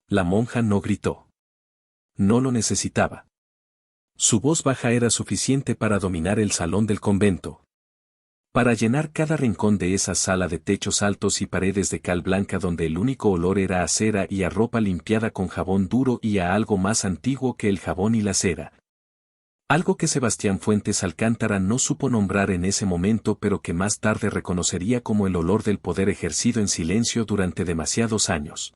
La monja no gritó. No lo necesitaba. Su voz baja era suficiente para dominar el salón del convento. Para llenar cada rincón de esa sala de techos altos y paredes de cal blanca donde el único olor era a cera y a ropa limpiada con jabón duro y a algo más antiguo que el jabón y la cera. Algo que Sebastián Fuentes Alcántara no supo nombrar en ese momento pero que más tarde reconocería como el olor del poder ejercido en silencio durante demasiados años.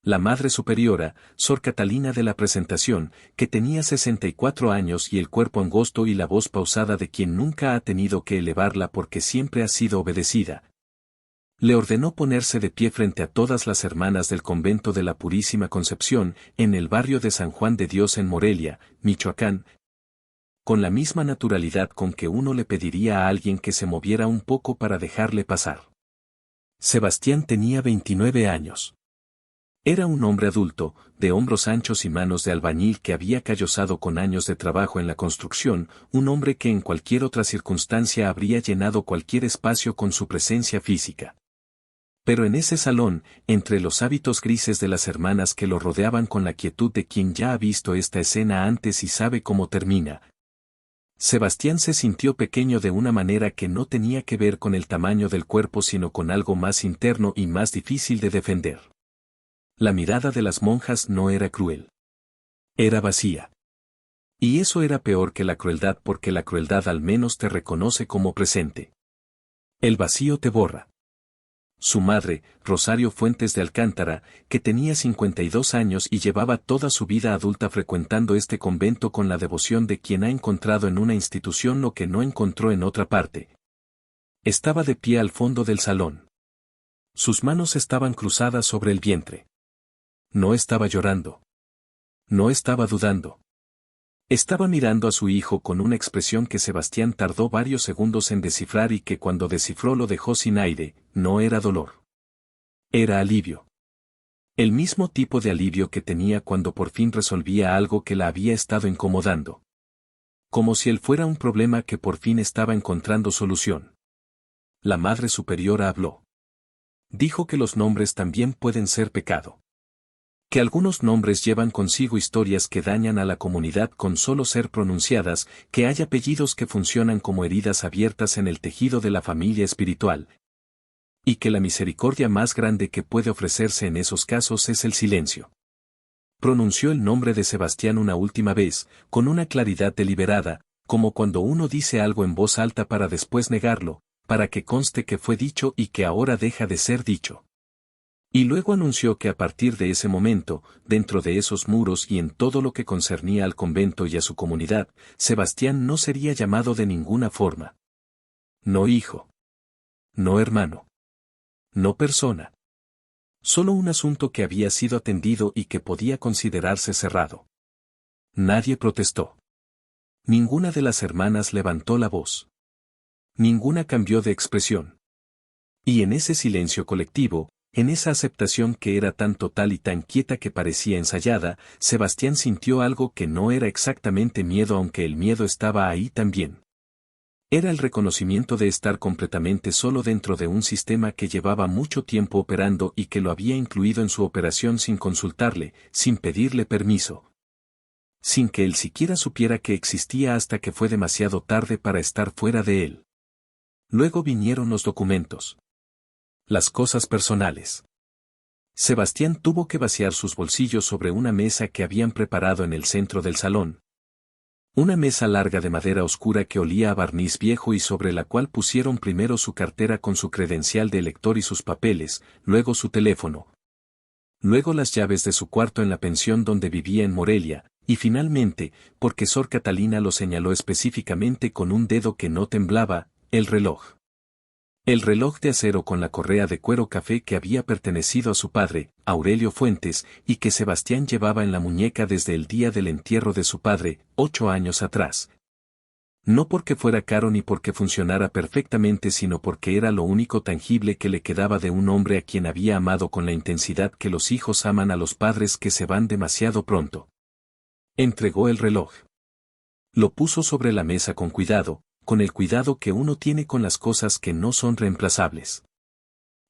La Madre Superiora, Sor Catalina de la Presentación, que tenía 64 años y el cuerpo angosto y la voz pausada de quien nunca ha tenido que elevarla porque siempre ha sido obedecida, le ordenó ponerse de pie frente a todas las hermanas del convento de la Purísima Concepción, en el barrio de San Juan de Dios en Morelia, Michoacán, con la misma naturalidad con que uno le pediría a alguien que se moviera un poco para dejarle pasar. Sebastián tenía 29 años. Era un hombre adulto, de hombros anchos y manos de albañil que había callosado con años de trabajo en la construcción, un hombre que en cualquier otra circunstancia habría llenado cualquier espacio con su presencia física. Pero en ese salón, entre los hábitos grises de las hermanas que lo rodeaban con la quietud de quien ya ha visto esta escena antes y sabe cómo termina, Sebastián se sintió pequeño de una manera que no tenía que ver con el tamaño del cuerpo sino con algo más interno y más difícil de defender. La mirada de las monjas no era cruel. Era vacía. Y eso era peor que la crueldad porque la crueldad al menos te reconoce como presente. El vacío te borra. Su madre, Rosario Fuentes de Alcántara, que tenía 52 años y llevaba toda su vida adulta frecuentando este convento con la devoción de quien ha encontrado en una institución lo que no encontró en otra parte. Estaba de pie al fondo del salón. Sus manos estaban cruzadas sobre el vientre. No estaba llorando. No estaba dudando. Estaba mirando a su hijo con una expresión que Sebastián tardó varios segundos en descifrar y que cuando descifró lo dejó sin aire. No era dolor. Era alivio. El mismo tipo de alivio que tenía cuando por fin resolvía algo que la había estado incomodando. Como si él fuera un problema que por fin estaba encontrando solución. La Madre Superiora habló. Dijo que los nombres también pueden ser pecado. Que algunos nombres llevan consigo historias que dañan a la comunidad con solo ser pronunciadas, que hay apellidos que funcionan como heridas abiertas en el tejido de la familia espiritual. Y que la misericordia más grande que puede ofrecerse en esos casos es el silencio. Pronunció el nombre de Sebastián una última vez, con una claridad deliberada, como cuando uno dice algo en voz alta para después negarlo, para que conste que fue dicho y que ahora deja de ser dicho. Y luego anunció que a partir de ese momento, dentro de esos muros y en todo lo que concernía al convento y a su comunidad, Sebastián no sería llamado de ninguna forma. No hijo. No hermano. No persona. Solo un asunto que había sido atendido y que podía considerarse cerrado. Nadie protestó. Ninguna de las hermanas levantó la voz. Ninguna cambió de expresión. Y en ese silencio colectivo, en esa aceptación que era tan total y tan quieta que parecía ensayada, Sebastián sintió algo que no era exactamente miedo aunque el miedo estaba ahí también. Era el reconocimiento de estar completamente solo dentro de un sistema que llevaba mucho tiempo operando y que lo había incluido en su operación sin consultarle, sin pedirle permiso. Sin que él siquiera supiera que existía hasta que fue demasiado tarde para estar fuera de él. Luego vinieron los documentos. Las cosas personales. Sebastián tuvo que vaciar sus bolsillos sobre una mesa que habían preparado en el centro del salón. Una mesa larga de madera oscura que olía a barniz viejo y sobre la cual pusieron primero su cartera con su credencial de elector y sus papeles, luego su teléfono. Luego las llaves de su cuarto en la pensión donde vivía en Morelia, y finalmente, porque Sor Catalina lo señaló específicamente con un dedo que no temblaba, el reloj. El reloj de acero con la correa de cuero café que había pertenecido a su padre, Aurelio Fuentes, y que Sebastián llevaba en la muñeca desde el día del entierro de su padre, 8 años atrás. No porque fuera caro ni porque funcionara perfectamente sino porque era lo único tangible que le quedaba de un hombre a quien había amado con la intensidad que los hijos aman a los padres que se van demasiado pronto. Entregó el reloj. Lo puso sobre la mesa con cuidado, con el cuidado que uno tiene con las cosas que no son reemplazables.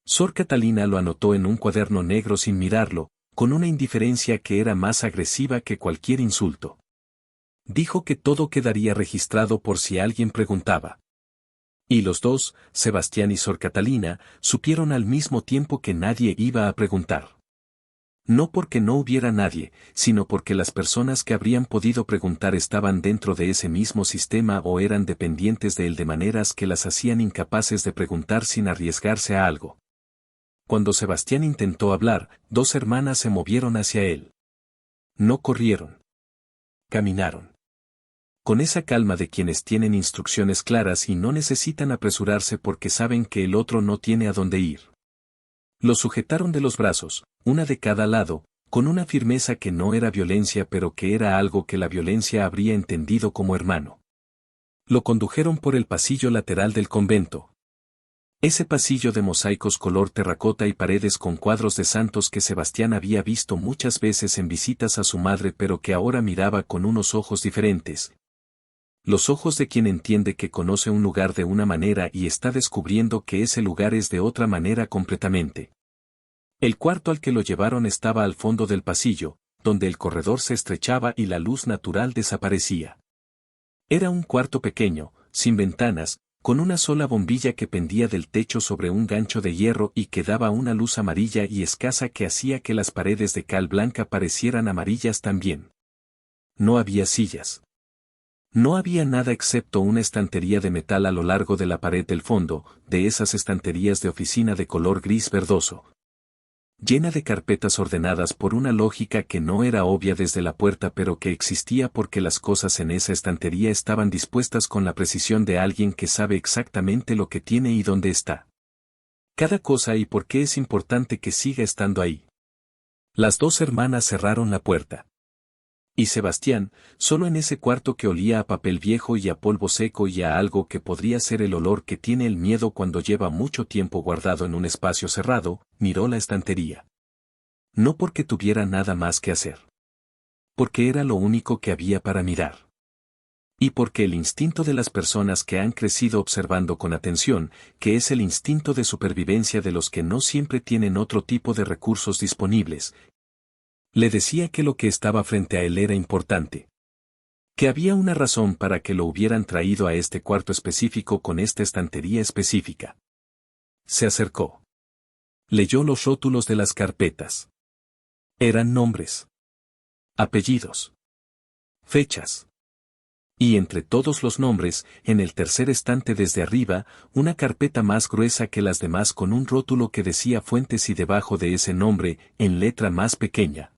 Sor Catalina lo anotó en un cuaderno negro sin mirarlo, con una indiferencia que era más agresiva que cualquier insulto. Dijo que todo quedaría registrado por si alguien preguntaba. Y los dos, Sebastián y Sor Catalina, supieron al mismo tiempo que nadie iba a preguntar. No porque no hubiera nadie, sino porque las personas que habrían podido preguntar estaban dentro de ese mismo sistema o eran dependientes de él de maneras que las hacían incapaces de preguntar sin arriesgarse a algo. Cuando Sebastián intentó hablar, dos hermanas se movieron hacia él. No corrieron. Caminaron. Con esa calma de quienes tienen instrucciones claras y no necesitan apresurarse porque saben que el otro no tiene a dónde ir. Lo sujetaron de los brazos, una de cada lado, con una firmeza que no era violencia pero que era algo que la violencia habría entendido como hermano. Lo condujeron por el pasillo lateral del convento. Ese pasillo de mosaicos color terracota y paredes con cuadros de santos que Sebastián había visto muchas veces en visitas a su madre pero que ahora miraba con unos ojos diferentes. Los ojos de quien entiende que conoce un lugar de una manera y está descubriendo que ese lugar es de otra manera completamente. El cuarto al que lo llevaron estaba al fondo del pasillo, donde el corredor se estrechaba y la luz natural desaparecía. Era un cuarto pequeño, sin ventanas, con una sola bombilla que pendía del techo sobre un gancho de hierro y que daba una luz amarilla y escasa que hacía que las paredes de cal blanca parecieran amarillas también. No había sillas. No había nada excepto una estantería de metal a lo largo de la pared del fondo, de esas estanterías de oficina de color gris verdoso, llena de carpetas ordenadas por una lógica que no era obvia desde la puerta pero que existía porque las cosas en esa estantería estaban dispuestas con la precisión de alguien que sabe exactamente lo que tiene y dónde está. Cada cosa y por qué es importante que siga estando ahí. Las dos hermanas cerraron la puerta. Y Sebastián, solo en ese cuarto que olía a papel viejo y a polvo seco y a algo que podría ser el olor que tiene el miedo cuando lleva mucho tiempo guardado en un espacio cerrado, miró la estantería. No porque tuviera nada más que hacer. Porque era lo único que había para mirar. Y porque el instinto de las personas que han crecido observando con atención, que es el instinto de supervivencia de los que no siempre tienen otro tipo de recursos disponibles, le decía que lo que estaba frente a él era importante. Que había una razón para que lo hubieran traído a este cuarto específico con esta estantería específica. Se acercó. Leyó los rótulos de las carpetas. Eran nombres. Apellidos. Fechas. Y entre todos los nombres, en el tercer estante desde arriba, una carpeta más gruesa que las demás con un rótulo que decía fuentes y debajo de ese nombre, en letra más pequeña.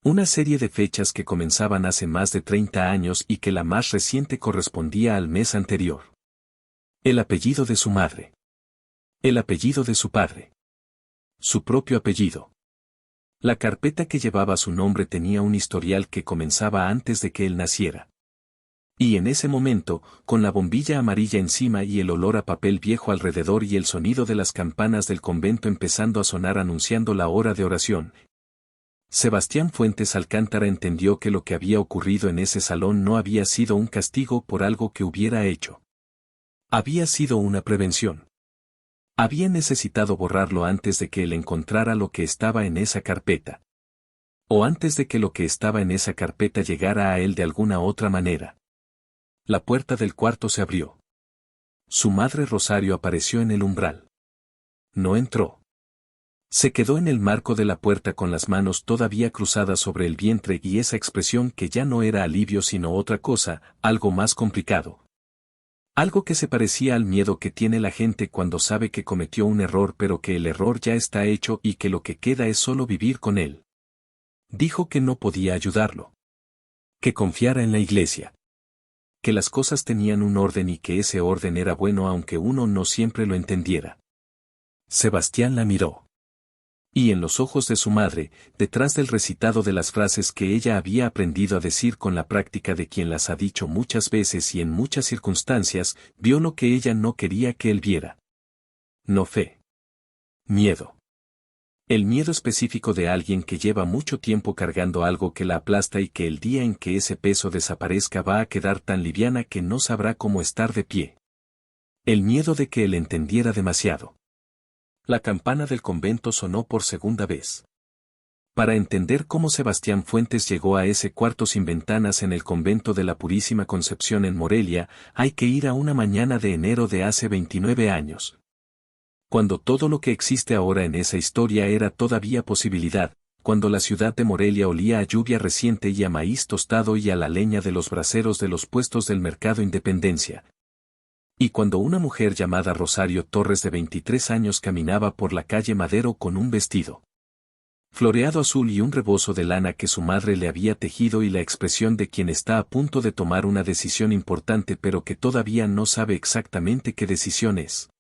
Una serie de fechas que comenzaban hace más de 30 años y que la más reciente correspondía al mes anterior. El apellido de su madre. El apellido de su padre. Su propio apellido. La carpeta que llevaba su nombre tenía un historial que comenzaba antes de que él naciera. Y en ese momento, con la bombilla amarilla encima y el olor a papel viejo alrededor y el sonido de las campanas del convento empezando a sonar anunciando la hora de oración, Sebastián Fuentes Alcántara entendió que lo que había ocurrido en ese salón no había sido un castigo por algo que hubiera hecho. Había sido una prevención. Había necesitado borrarlo antes de que él encontrara lo que estaba en esa carpeta. O antes de que lo que estaba en esa carpeta llegara a él de alguna otra manera. La puerta del cuarto se abrió. Su madre Rosario apareció en el umbral. No entró. Se quedó en el marco de la puerta con las manos todavía cruzadas sobre el vientre y esa expresión que ya no era alivio sino otra cosa, algo más complicado. Algo que se parecía al miedo que tiene la gente cuando sabe que cometió un error pero que el error ya está hecho y que lo que queda es solo vivir con él. Dijo que no podía ayudarlo. Que confiara en la iglesia. Que las cosas tenían un orden y que ese orden era bueno aunque uno no siempre lo entendiera. Sebastián la miró. Y en los ojos de su madre, detrás del recitado de las frases que ella había aprendido a decir con la práctica de quien las ha dicho muchas veces y en muchas circunstancias, vio lo que ella no quería que él viera. No fe. Miedo. El miedo específico de alguien que lleva mucho tiempo cargando algo que la aplasta y que el día en que ese peso desaparezca va a quedar tan liviana que no sabrá cómo estar de pie. El miedo de que él entendiera demasiado. La campana del convento sonó por segunda vez. Para entender cómo Sebastián Fuentes llegó a ese cuarto sin ventanas en el convento de la Purísima Concepción en Morelia, hay que ir a una mañana de enero de hace 29 años. Cuando todo lo que existe ahora en esa historia era todavía posibilidad, cuando la ciudad de Morelia olía a lluvia reciente y a maíz tostado y a la leña de los braseros de los puestos del mercado Independencia. Y cuando una mujer llamada Rosario Torres de 23 años caminaba por la calle Madero con un vestido floreado azul y un rebozo de lana que su madre le había tejido y la expresión de quien está a punto de tomar una decisión importante pero que todavía no sabe exactamente qué decisión es.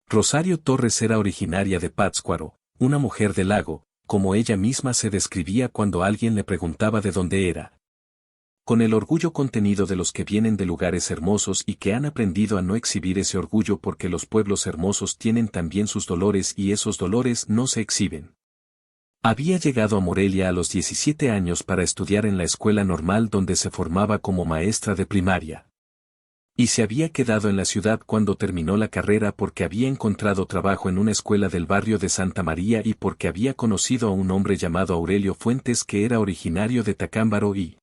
Rosario Torres era originaria de Pátzcuaro, una mujer del lago, como ella misma se describía cuando alguien le preguntaba de dónde era. Con el orgullo contenido de los que vienen de lugares hermosos y que han aprendido a no exhibir ese orgullo porque los pueblos hermosos tienen también sus dolores y esos dolores no se exhiben. Había llegado a Morelia a los 17 años para estudiar en la escuela normal donde se formaba como maestra de primaria. Y se había quedado en la ciudad cuando terminó la carrera porque había encontrado trabajo en una escuela del barrio de Santa María y porque había conocido a un hombre llamado Aurelio Fuentes que era originario de Tacámbaro y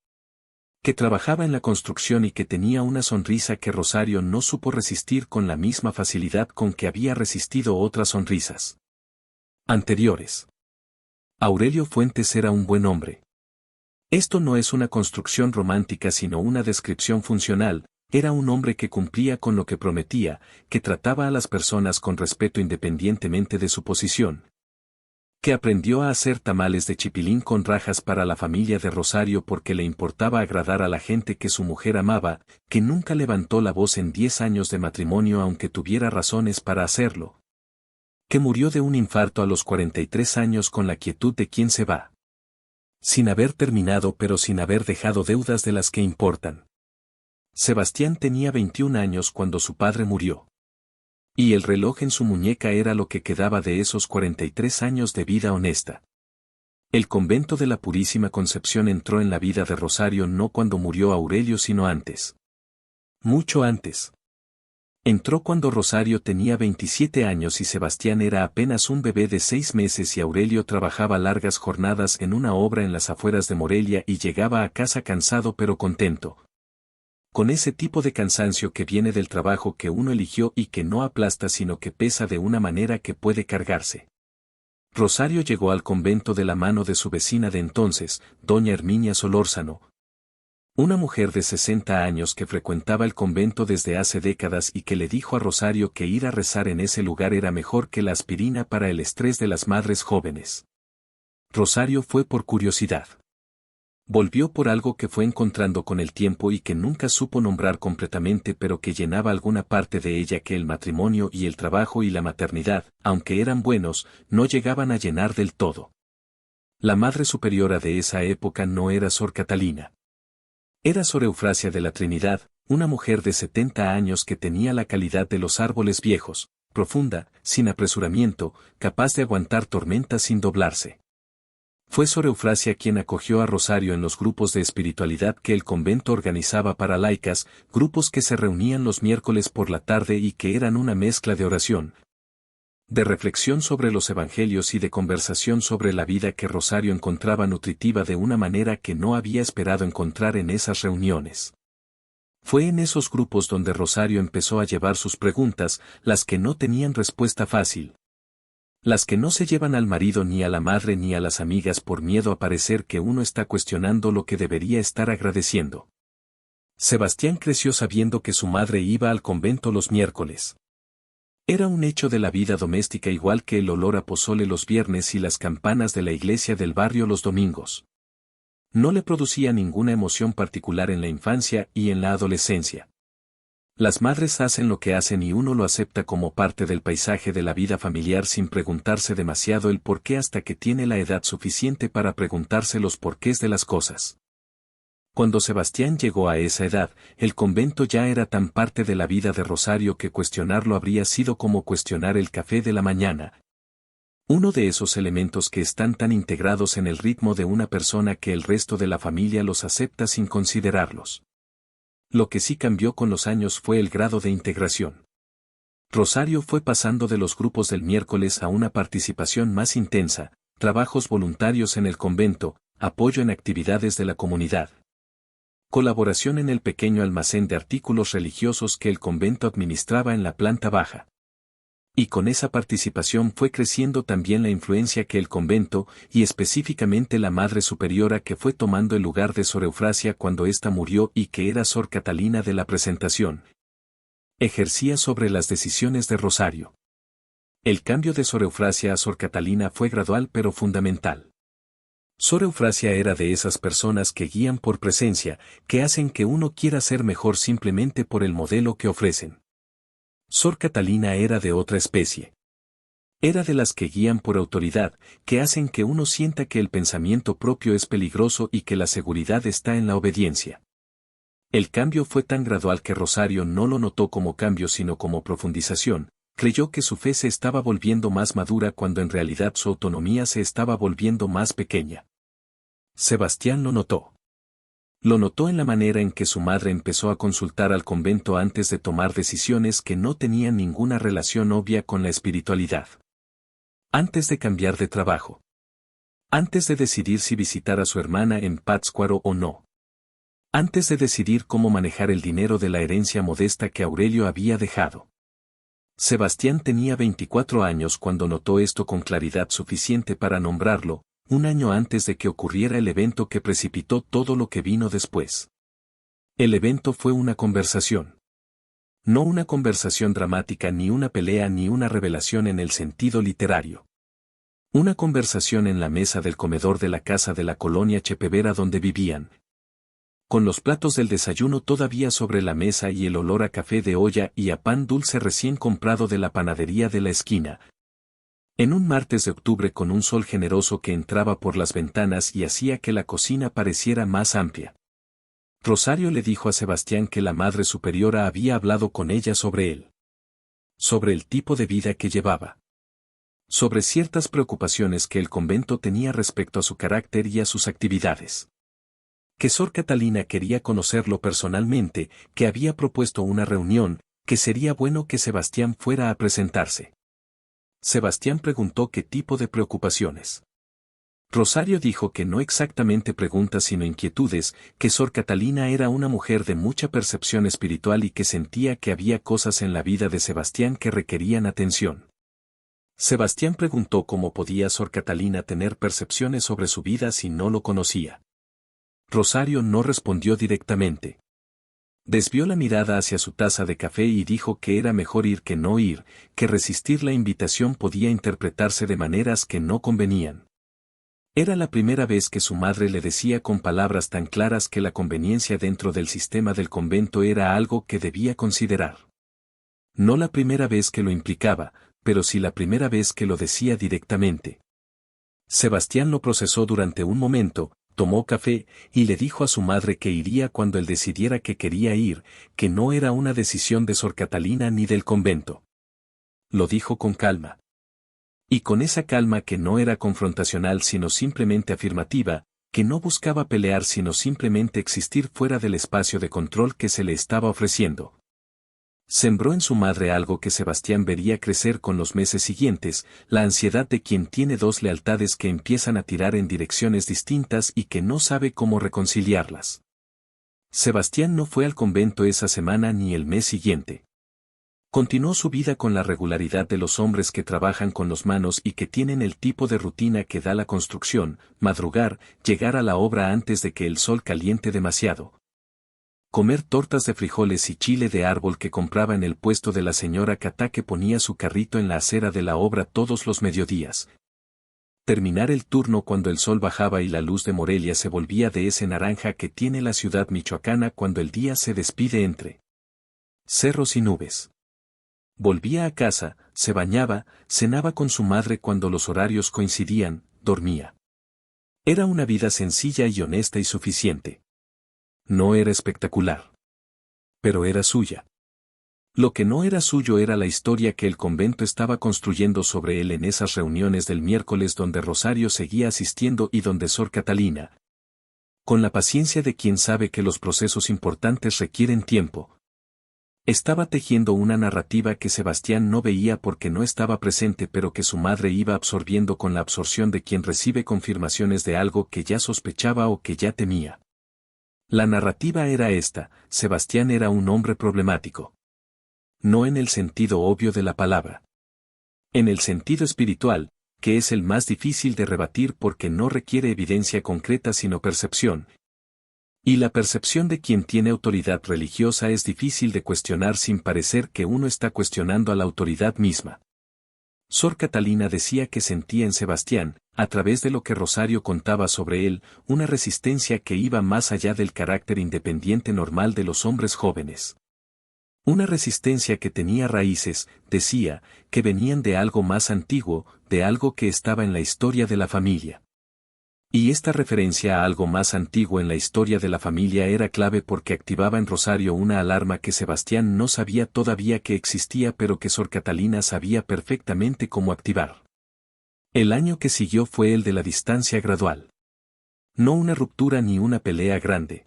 que trabajaba en la construcción y que tenía una sonrisa que Rosario no supo resistir con la misma facilidad con que había resistido otras sonrisas anteriores. Aurelio Fuentes era un buen hombre. Esto no es una construcción romántica sino una descripción funcional, era un hombre que cumplía con lo que prometía, que trataba a las personas con respeto independientemente de su posición. Que aprendió a hacer tamales de chipilín con rajas para la familia de Rosario porque le importaba agradar a la gente que su mujer amaba, que nunca levantó la voz en 10 años de matrimonio aunque tuviera razones para hacerlo. Que murió de un infarto a los 43 años con la quietud de quien se va. Sin haber terminado pero sin haber dejado deudas de las que importan. Sebastián tenía 21 años cuando su padre murió. Y el reloj en su muñeca era lo que quedaba de esos 43 años de vida honesta. El convento de la Purísima Concepción entró en la vida de Rosario no cuando murió Aurelio sino antes. Mucho antes. Entró cuando Rosario tenía 27 años y Sebastián era apenas un bebé de 6 meses y Aurelio trabajaba largas jornadas en una obra en las afueras de Morelia y llegaba a casa cansado pero contento. Con ese tipo de cansancio que viene del trabajo que uno eligió y que no aplasta sino que pesa de una manera que puede cargarse. Rosario llegó al convento de la mano de su vecina de entonces, doña Herminia Solórzano. Una mujer de 60 años que frecuentaba el convento desde hace décadas y que le dijo a Rosario que ir a rezar en ese lugar era mejor que la aspirina para el estrés de las madres jóvenes. Rosario fue por curiosidad. Volvió por algo que fue encontrando con el tiempo y que nunca supo nombrar completamente pero que llenaba alguna parte de ella que el matrimonio y el trabajo y la maternidad, aunque eran buenos, no llegaban a llenar del todo. La madre superiora de esa época no era Sor Catalina. Era Sor Eufrasia de la Trinidad, una mujer de 70 años que tenía la calidad de los árboles viejos, profunda, sin apresuramiento, capaz de aguantar tormentas sin doblarse. Fue Sor Eufrasia quien acogió a Rosario en los grupos de espiritualidad que el convento organizaba para laicas, grupos que se reunían los miércoles por la tarde y que eran una mezcla de oración, de reflexión sobre los evangelios y de conversación sobre la vida que Rosario encontraba nutritiva de una manera que no había esperado encontrar en esas reuniones. Fue en esos grupos donde Rosario empezó a llevar sus preguntas, las que no tenían respuesta fácil. Las que no se llevan al marido ni a la madre ni a las amigas por miedo a parecer que uno está cuestionando lo que debería estar agradeciendo. Sebastián creció sabiendo que su madre iba al convento los miércoles. Era un hecho de la vida doméstica igual que el olor a pozole los viernes y las campanas de la iglesia del barrio los domingos. No le producía ninguna emoción particular en la infancia y en la adolescencia. Las madres hacen lo que hacen y uno lo acepta como parte del paisaje de la vida familiar sin preguntarse demasiado el por qué hasta que tiene la edad suficiente para preguntarse los porqués de las cosas. Cuando Sebastián llegó a esa edad, el convento ya era tan parte de la vida de Rosario que cuestionarlo habría sido como cuestionar el café de la mañana. Uno de esos elementos que están tan integrados en el ritmo de una persona que el resto de la familia los acepta sin considerarlos. Lo que sí cambió con los años fue el grado de integración. Rosario fue pasando de los grupos del miércoles a una participación más intensa, trabajos voluntarios en el convento, apoyo en actividades de la comunidad. Colaboración en el pequeño almacén de artículos religiosos que el convento administraba en la planta baja. Y con esa participación fue creciendo también la influencia que el convento, y específicamente la Madre Superiora que fue tomando el lugar de Sor Eufrasia cuando ésta murió y que era Sor Catalina de la Presentación, ejercía sobre las decisiones de Rosario. El cambio de Sor Eufrasia a Sor Catalina fue gradual pero fundamental. Sor Eufrasia era de esas personas que guían por presencia, que hacen que uno quiera ser mejor simplemente por el modelo que ofrecen. Sor Catalina era de otra especie. Era de las que guían por autoridad, que hacen que uno sienta que el pensamiento propio es peligroso y que la seguridad está en la obediencia. El cambio fue tan gradual que Rosario no lo notó como cambio sino como profundización, creyó que su fe se estaba volviendo más madura cuando en realidad su autonomía se estaba volviendo más pequeña. Sebastián lo notó. Lo notó en la manera en que su madre empezó a consultar al convento antes de tomar decisiones que no tenían ninguna relación obvia con la espiritualidad. Antes de cambiar de trabajo. Antes de decidir si visitar a su hermana en Pátzcuaro o no. Antes de decidir cómo manejar el dinero de la herencia modesta que Aurelio había dejado. Sebastián tenía 24 años cuando notó esto con claridad suficiente para nombrarlo, un año antes de que ocurriera el evento que precipitó todo lo que vino después. El evento fue una conversación. No una conversación dramática ni una pelea ni una revelación en el sentido literario. Una conversación en la mesa del comedor de la casa de la colonia Chepevera donde vivían. Con los platos del desayuno todavía sobre la mesa y el olor a café de olla y a pan dulce recién comprado de la panadería de la esquina. En un martes de octubre con un sol generoso que entraba por las ventanas y hacía que la cocina pareciera más amplia. Rosario le dijo a Sebastián que la Madre Superiora había hablado con ella sobre él. Sobre el tipo de vida que llevaba. Sobre ciertas preocupaciones que el convento tenía respecto a su carácter y a sus actividades. Que Sor Catalina quería conocerlo personalmente, que había propuesto una reunión, que sería bueno que Sebastián fuera a presentarse. Sebastián preguntó qué tipo de preocupaciones. Rosario dijo que no exactamente preguntas sino inquietudes, que Sor Catalina era una mujer de mucha percepción espiritual y que sentía que había cosas en la vida de Sebastián que requerían atención. Sebastián preguntó cómo podía Sor Catalina tener percepciones sobre su vida si no lo conocía. Rosario no respondió directamente. Desvió la mirada hacia su taza de café y dijo que era mejor ir que no ir, que resistir la invitación podía interpretarse de maneras que no convenían. Era la primera vez que su madre le decía con palabras tan claras que la conveniencia dentro del sistema del convento era algo que debía considerar. No la primera vez que lo implicaba, pero sí la primera vez que lo decía directamente. Sebastián lo procesó durante un momento, tomó café, y le dijo a su madre que iría cuando él decidiera que quería ir, que no era una decisión de Sor Catalina ni del convento. Lo dijo con calma. Y con esa calma que no era confrontacional sino simplemente afirmativa, que no buscaba pelear sino simplemente existir fuera del espacio de control que se le estaba ofreciendo. Sembró en su madre algo que Sebastián vería crecer con los meses siguientes, la ansiedad de quien tiene dos lealtades que empiezan a tirar en direcciones distintas y que no sabe cómo reconciliarlas. Sebastián no fue al convento esa semana ni el mes siguiente. Continuó su vida con la regularidad de los hombres que trabajan con las manos y que tienen el tipo de rutina que da la construcción, madrugar, llegar a la obra antes de que el sol caliente demasiado. Comer tortas de frijoles y chile de árbol que compraba en el puesto de la señora Catá que ponía su carrito en la acera de la obra todos los mediodías. Terminar el turno cuando el sol bajaba y la luz de Morelia se volvía de ese naranja que tiene la ciudad michoacana cuando el día se despide entre cerros y nubes. Volvía a casa, se bañaba, cenaba con su madre cuando los horarios coincidían, dormía. Era una vida sencilla y honesta y suficiente. No era espectacular. Pero era suya. Lo que no era suyo era la historia que el convento estaba construyendo sobre él en esas reuniones del miércoles donde Rosario seguía asistiendo y donde Sor Catalina, con la paciencia de quien sabe que los procesos importantes requieren tiempo, Estaba tejiendo una narrativa que Sebastián no veía porque no estaba presente, pero que su madre iba absorbiendo con la absorción de quien recibe confirmaciones de algo que ya sospechaba o que ya temía. La narrativa era esta: Sebastián era un hombre problemático. No en el sentido obvio de la palabra. En el sentido espiritual, que es el más difícil de rebatir porque no requiere evidencia concreta sino percepción. Y la percepción de quien tiene autoridad religiosa es difícil de cuestionar sin parecer que uno está cuestionando a la autoridad misma. Sor Catalina decía que sentía en Sebastián, a través de lo que Rosario contaba sobre él, una resistencia que iba más allá del carácter independiente normal de los hombres jóvenes. Una resistencia que tenía raíces, decía, que venían de algo más antiguo, de algo que estaba en la historia de la familia. Y esta referencia a algo más antiguo en la historia de la familia era clave porque activaba en Rosario una alarma que Sebastián no sabía todavía que existía, pero que Sor Catalina sabía perfectamente cómo activar. El año que siguió fue el de la distancia gradual. No una ruptura ni una pelea grande.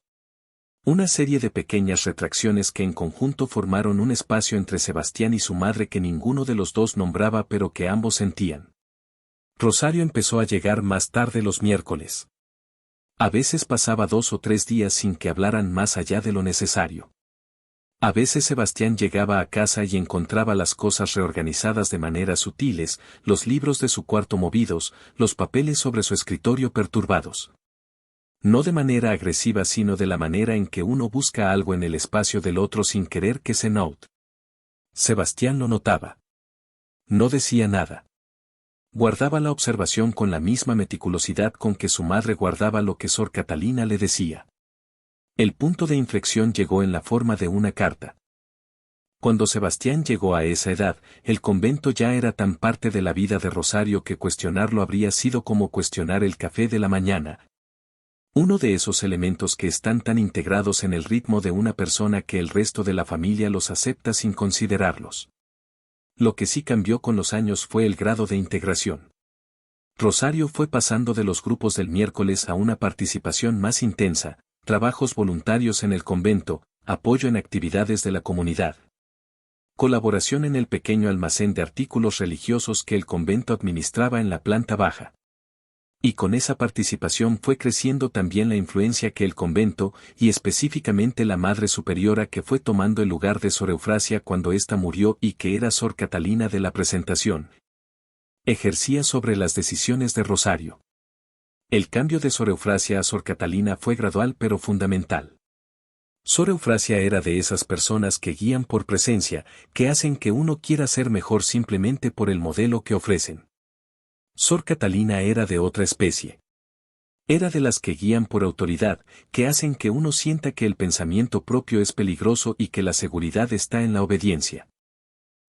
Una serie de pequeñas retracciones que en conjunto formaron un espacio entre Sebastián y su madre que ninguno de los dos nombraba pero que ambos sentían. Rosario empezó a llegar más tarde los miércoles. A veces pasaba 2 o 3 días sin que hablaran más allá de lo necesario. A veces Sebastián llegaba a casa y encontraba las cosas reorganizadas de maneras sutiles, los libros de su cuarto movidos, los papeles sobre su escritorio perturbados. No de manera agresiva sino de la manera en que uno busca algo en el espacio del otro sin querer que se note. Sebastián lo notaba. No decía nada. Guardaba la observación con la misma meticulosidad con que su madre guardaba lo que Sor Catalina le decía. El punto de inflexión llegó en la forma de una carta. Cuando Sebastián llegó a esa edad, el convento ya era tan parte de la vida de Rosario que cuestionarlo habría sido como cuestionar el café de la mañana. Uno de esos elementos que están tan integrados en el ritmo de una persona que el resto de la familia los acepta sin considerarlos. Lo que sí cambió con los años fue el grado de integración. Rosario fue pasando de los grupos del miércoles a una participación más intensa, trabajos voluntarios en el convento, apoyo en actividades de la comunidad. Colaboración en el pequeño almacén de artículos religiosos que el convento administraba en la planta baja. Y con esa participación fue creciendo también la influencia que el convento, y específicamente la Madre Superiora que fue tomando el lugar de Sor Eufrasia cuando ésta murió y que era Sor Catalina de la Presentación, ejercía sobre las decisiones de Rosario. El cambio de Sor Eufrasia a Sor Catalina fue gradual pero fundamental. Sor Eufrasia era de esas personas que guían por presencia, que hacen que uno quiera ser mejor simplemente por el modelo que ofrecen. Sor Catalina era de otra especie. Era de las que guían por autoridad, que hacen que uno sienta que el pensamiento propio es peligroso y que la seguridad está en la obediencia.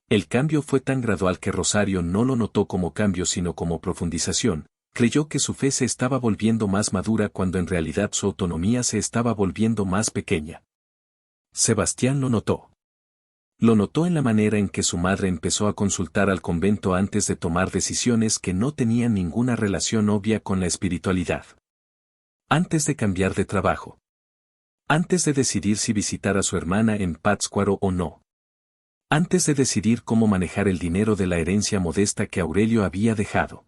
El cambio fue tan gradual que Rosario no lo notó como cambio sino como profundización, creyó que su fe se estaba volviendo más madura cuando en realidad su autonomía se estaba volviendo más pequeña. Sebastián lo notó. Lo notó en la manera en que su madre empezó a consultar al convento antes de tomar decisiones que no tenían ninguna relación obvia con la espiritualidad. Antes de cambiar de trabajo. Antes de decidir si visitar a su hermana en Pátzcuaro o no. Antes de decidir cómo manejar el dinero de la herencia modesta que Aurelio había dejado.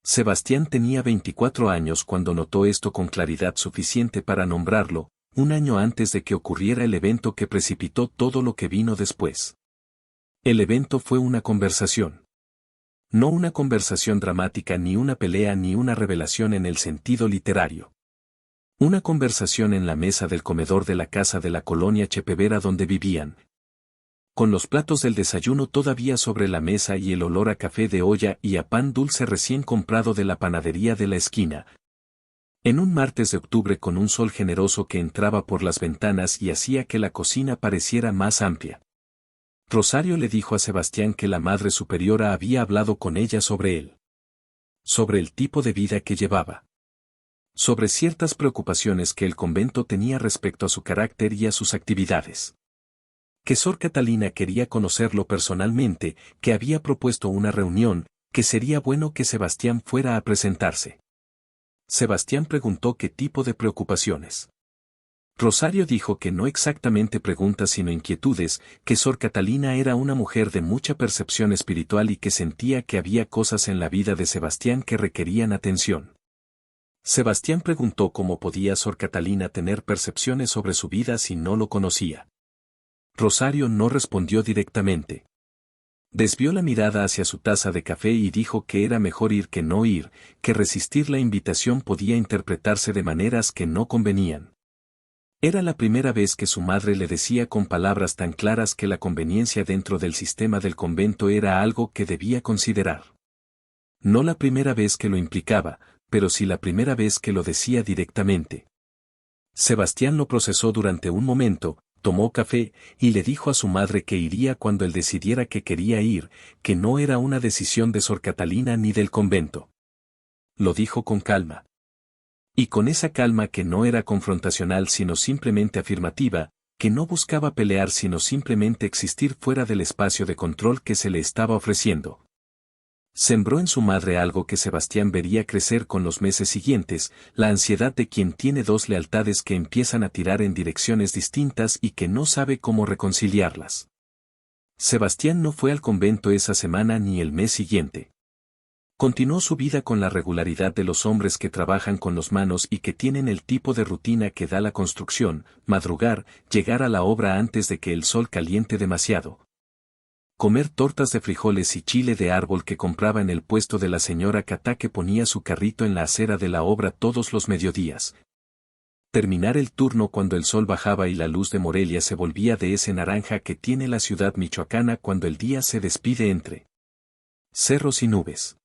Sebastián tenía 24 años cuando notó esto con claridad suficiente para nombrarlo, un año antes de que ocurriera el evento que precipitó todo lo que vino después. El evento fue una conversación. No una conversación dramática ni una pelea ni una revelación en el sentido literario. Una conversación en la mesa del comedor de la casa de la colonia Chepevera donde vivían. Con los platos del desayuno todavía sobre la mesa y el olor a café de olla y a pan dulce recién comprado de la panadería de la esquina. En un martes de octubre con un sol generoso que entraba por las ventanas y hacía que la cocina pareciera más amplia. Rosario le dijo a Sebastián que la Madre Superiora había hablado con ella sobre él. Sobre el tipo de vida que llevaba. Sobre ciertas preocupaciones que el convento tenía respecto a su carácter y a sus actividades. Que Sor Catalina quería conocerlo personalmente, que había propuesto una reunión, que sería bueno que Sebastián fuera a presentarse. Sebastián preguntó qué tipo de preocupaciones. Rosario dijo que no exactamente preguntas sino inquietudes, que Sor Catalina era una mujer de mucha percepción espiritual y que sentía que había cosas en la vida de Sebastián que requerían atención. Sebastián preguntó cómo podía Sor Catalina tener percepciones sobre su vida si no lo conocía. Rosario no respondió directamente. Desvió la mirada hacia su taza de café y dijo que era mejor ir que no ir, que resistir la invitación podía interpretarse de maneras que no convenían. Era la primera vez que su madre le decía con palabras tan claras que la conveniencia dentro del sistema del convento era algo que debía considerar. No la primera vez que lo implicaba, pero sí la primera vez que lo decía directamente. Sebastián lo procesó durante un momento, tomó café, y le dijo a su madre que iría cuando él decidiera que quería ir, que no era una decisión de Sor Catalina ni del convento. Lo dijo con calma. Y con esa calma que no era confrontacional sino simplemente afirmativa, que no buscaba pelear sino simplemente existir fuera del espacio de control que se le estaba ofreciendo. Sembró en su madre algo que Sebastián vería crecer con los meses siguientes, la ansiedad de quien tiene dos lealtades que empiezan a tirar en direcciones distintas y que no sabe cómo reconciliarlas. Sebastián no fue al convento esa semana ni el mes siguiente. Continuó su vida con la regularidad de los hombres que trabajan con las manos y que tienen el tipo de rutina que da la construcción, madrugar, llegar a la obra antes de que el sol caliente demasiado. Comer tortas de frijoles y chile de árbol que compraba en el puesto de la señora Catá que ponía su carrito en la acera de la obra todos los mediodías. Terminar el turno cuando el sol bajaba y la luz de Morelia se volvía de ese naranja que tiene la ciudad michoacana cuando el día se despide entre cerros y nubes.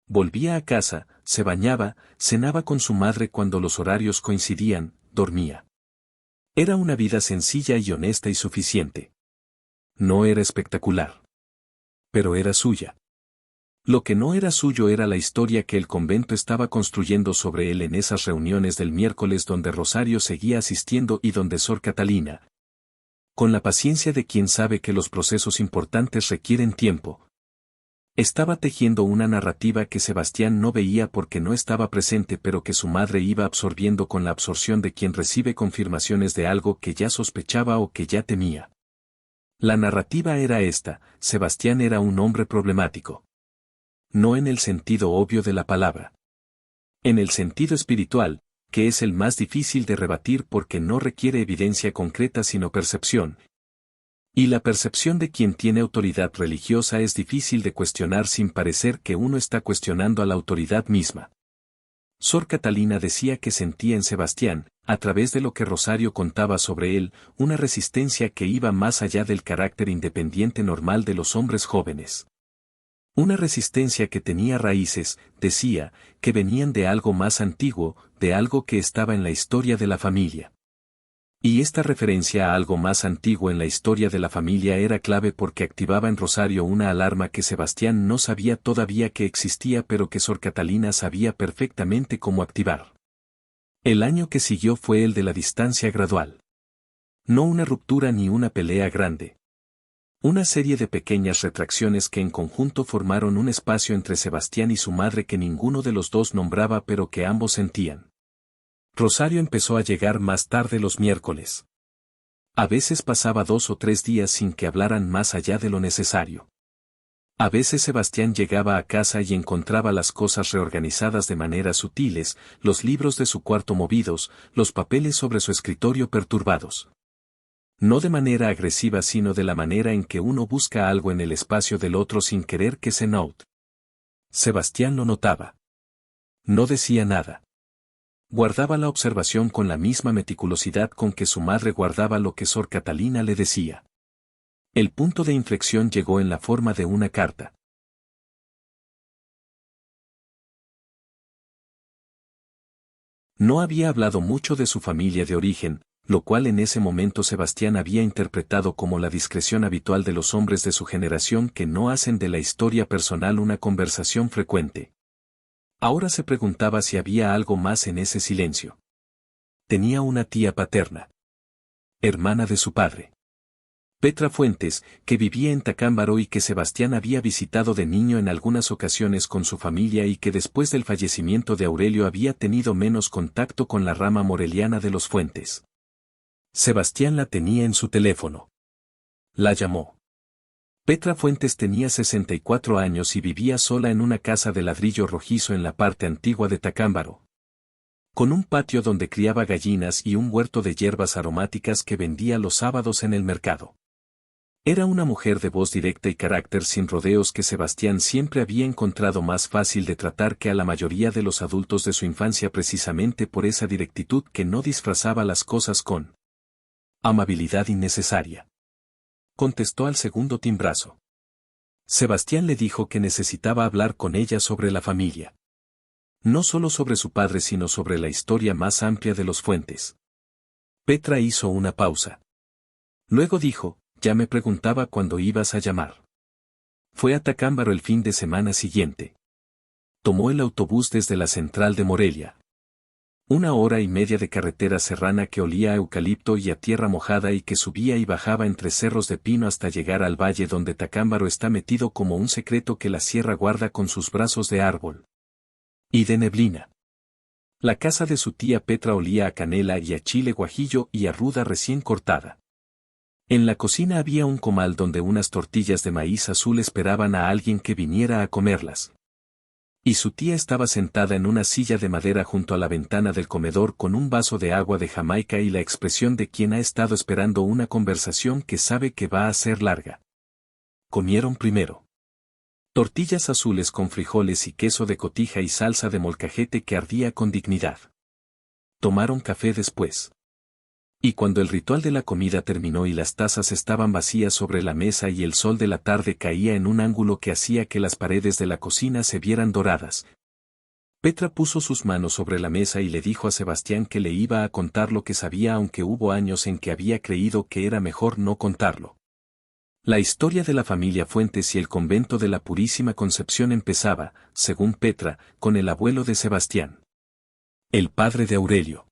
Volvía a casa, se bañaba, cenaba con su madre cuando los horarios coincidían, dormía. Era una vida sencilla y honesta y suficiente. No era espectacular. Pero era suya. Lo que no era suyo era la historia que el convento estaba construyendo sobre él en esas reuniones del miércoles donde Rosario seguía asistiendo y donde Sor Catalina, con la paciencia de quien sabe que los procesos importantes requieren tiempo, estaba tejiendo una narrativa que Sebastián no veía porque no estaba presente pero que su madre iba absorbiendo con la absorción de quien recibe confirmaciones de algo que ya sospechaba o que ya temía. La narrativa era esta: Sebastián era un hombre problemático. No en el sentido obvio de la palabra. En el sentido espiritual, que es el más difícil de rebatir porque no requiere evidencia concreta sino percepción. Y la percepción de quien tiene autoridad religiosa es difícil de cuestionar sin parecer que uno está cuestionando a la autoridad misma. Sor Catalina decía que sentía en Sebastián, a través de lo que Rosario contaba sobre él, una resistencia que iba más allá del carácter independiente normal de los hombres jóvenes. Una resistencia que tenía raíces, decía, que venían de algo más antiguo, de algo que estaba en la historia de la familia. Y esta referencia a algo más antiguo en la historia de la familia era clave porque activaba en Rosario una alarma que Sebastián no sabía todavía que existía pero que Sor Catalina sabía perfectamente cómo activar. El año que siguió fue el de la distancia gradual. No una ruptura ni una pelea grande. Una serie de pequeñas retracciones que en conjunto formaron un espacio entre Sebastián y su madre que ninguno de los dos nombraba pero que ambos sentían. Rosario empezó a llegar más tarde los miércoles. A veces pasaba 2 o 3 días sin que hablaran más allá de lo necesario. A veces Sebastián llegaba a casa y encontraba las cosas reorganizadas de maneras sutiles, los libros de su cuarto movidos, los papeles sobre su escritorio perturbados. No de manera agresiva sino de la manera en que uno busca algo en el espacio del otro sin querer que se note. Sebastián lo notaba. No decía nada. Guardaba la observación con la misma meticulosidad con que su madre guardaba lo que Sor Catalina le decía. El punto de inflexión llegó en la forma de una carta. No había hablado mucho de su familia de origen, lo cual en ese momento Sebastián había interpretado como la discreción habitual de los hombres de su generación que no hacen de la historia personal una conversación frecuente. Ahora se preguntaba si había algo más en ese silencio. Tenía una tía paterna, hermana de su padre, Petra Fuentes, que vivía en Tacámbaro y que Sebastián había visitado de niño en algunas ocasiones con su familia y que después del fallecimiento de Aurelio había tenido menos contacto con la rama moreliana de los Fuentes. Sebastián la tenía en su teléfono. La llamó. Petra Fuentes tenía 64 años y vivía sola en una casa de ladrillo rojizo en la parte antigua de Tacámbaro, con un patio donde criaba gallinas y un huerto de hierbas aromáticas que vendía los sábados en el mercado. Era una mujer de voz directa y carácter sin rodeos que Sebastián siempre había encontrado más fácil de tratar que a la mayoría de los adultos de su infancia precisamente por esa directitud que no disfrazaba las cosas con amabilidad innecesaria. Contestó al segundo timbrazo. Sebastián le dijo que necesitaba hablar con ella sobre la familia. No solo sobre su padre sino sobre la historia más amplia de los Fuentes. Petra hizo una pausa. Luego dijo, ya me preguntaba cuándo ibas a llamar. Fue a Tacámbaro el fin de semana siguiente. Tomó el autobús desde la central de Morelia. 1 hora y media de carretera serrana que olía a eucalipto y a tierra mojada y que subía y bajaba entre cerros de pino hasta llegar al valle donde Tacámbaro está metido como un secreto que la sierra guarda con sus brazos de árbol y de neblina. La casa de su tía Petra olía a canela y a chile guajillo y a ruda recién cortada. En la cocina había un comal donde unas tortillas de maíz azul esperaban a alguien que viniera a comerlas. Y su tía estaba sentada en una silla de madera junto a la ventana del comedor con un vaso de agua de Jamaica y la expresión de quien ha estado esperando una conversación que sabe que va a ser larga. Comieron primero tortillas azules con frijoles y queso de cotija y salsa de molcajete que ardía con dignidad. Tomaron café después. Y cuando el ritual de la comida terminó y las tazas estaban vacías sobre la mesa y el sol de la tarde caía en un ángulo que hacía que las paredes de la cocina se vieran doradas, Petra puso sus manos sobre la mesa y le dijo a Sebastián que le iba a contar lo que sabía aunque hubo años en que había creído que era mejor no contarlo. La historia de la familia Fuentes y el convento de la Purísima Concepción empezaba, según Petra, con el abuelo de Sebastián, el padre de Aurelio.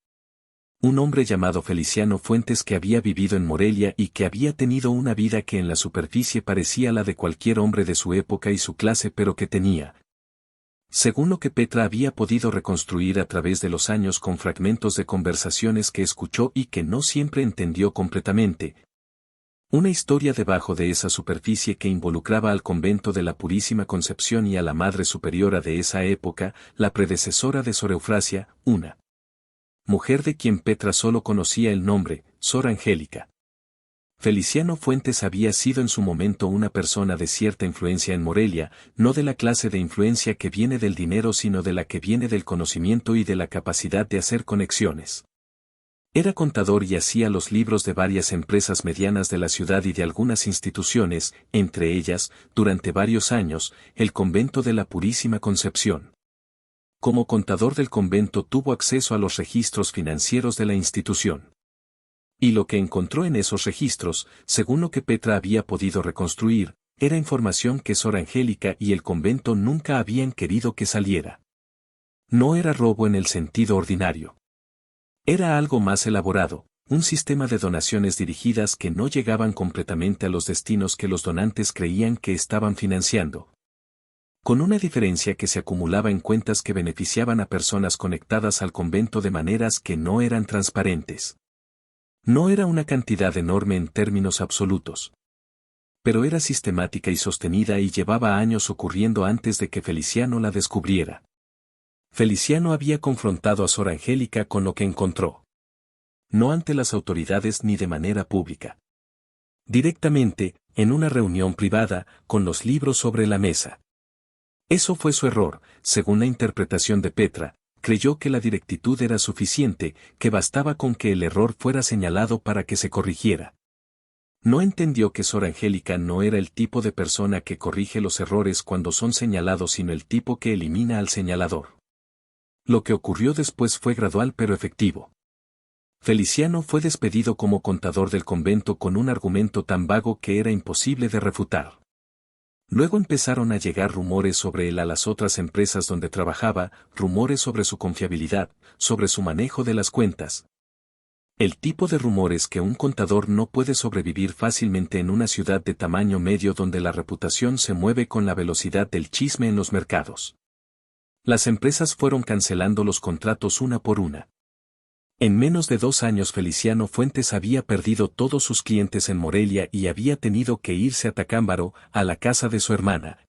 Un hombre llamado Feliciano Fuentes que había vivido en Morelia y que había tenido una vida que en la superficie parecía la de cualquier hombre de su época y su clase pero que tenía, según lo que Petra había podido reconstruir a través de los años con fragmentos de conversaciones que escuchó y que no siempre entendió completamente, una historia debajo de esa superficie que involucraba al convento de la Purísima Concepción y a la Madre Superiora de esa época, la predecesora de Sor Eufrasia, una mujer de quien Petra solo conocía el nombre, Sor Angélica. Feliciano Fuentes había sido en su momento una persona de cierta influencia en Morelia, no de la clase de influencia que viene del dinero sino de la que viene del conocimiento y de la capacidad de hacer conexiones. Era contador y hacía los libros de varias empresas medianas de la ciudad y de algunas instituciones, entre ellas, durante varios años, el convento de la Purísima Concepción. Como contador del convento tuvo acceso a los registros financieros de la institución. Y lo que encontró en esos registros, según lo que Petra había podido reconstruir, era información que Sor Angélica y el convento nunca habían querido que saliera. No era robo en el sentido ordinario. Era algo más elaborado, un sistema de donaciones dirigidas que no llegaban completamente a los destinos que los donantes creían que estaban financiando. Con una diferencia que se acumulaba en cuentas que beneficiaban a personas conectadas al convento de maneras que no eran transparentes. No era una cantidad enorme en términos absolutos. Pero era sistemática y sostenida y llevaba años ocurriendo antes de que Feliciano la descubriera. Feliciano había confrontado a Sor Angélica con lo que encontró. No ante las autoridades ni de manera pública. Directamente, en una reunión privada, con los libros sobre la mesa. Eso fue su error, según la interpretación de Petra, creyó que la directitud era suficiente, que bastaba con que el error fuera señalado para que se corrigiera. No entendió que Sor Angélica no era el tipo de persona que corrige los errores cuando son señalados sino el tipo que elimina al señalador. Lo que ocurrió después fue gradual pero efectivo. Feliciano fue despedido como contador del convento con un argumento tan vago que era imposible de refutar. Luego empezaron a llegar rumores sobre él a las otras empresas donde trabajaba, rumores sobre su confiabilidad, sobre su manejo de las cuentas. El tipo de rumores que un contador no puede sobrevivir fácilmente en una ciudad de tamaño medio donde la reputación se mueve con la velocidad del chisme en los mercados. Las empresas fueron cancelando los contratos una por una. En menos de 2 años Feliciano Fuentes había perdido todos sus clientes en Morelia y había tenido que irse a Tacámbaro, a la casa de su hermana.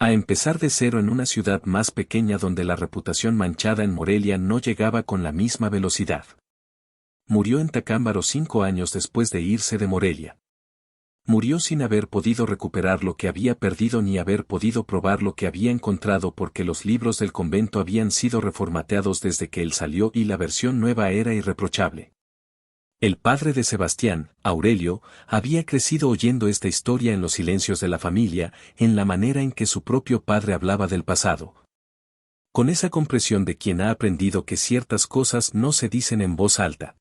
A empezar de cero en una ciudad más pequeña donde la reputación manchada en Morelia no llegaba con la misma velocidad. Murió en Tacámbaro 5 años después de irse de Morelia. Murió sin haber podido recuperar lo que había perdido ni haber podido probar lo que había encontrado porque los libros del convento habían sido reformateados desde que él salió y la versión nueva era irreprochable. El padre de Sebastián, Aurelio, había crecido oyendo esta historia en los silencios de la familia, en la manera en que su propio padre hablaba del pasado. Con esa comprensión de quien ha aprendido que ciertas cosas no se dicen en voz alta.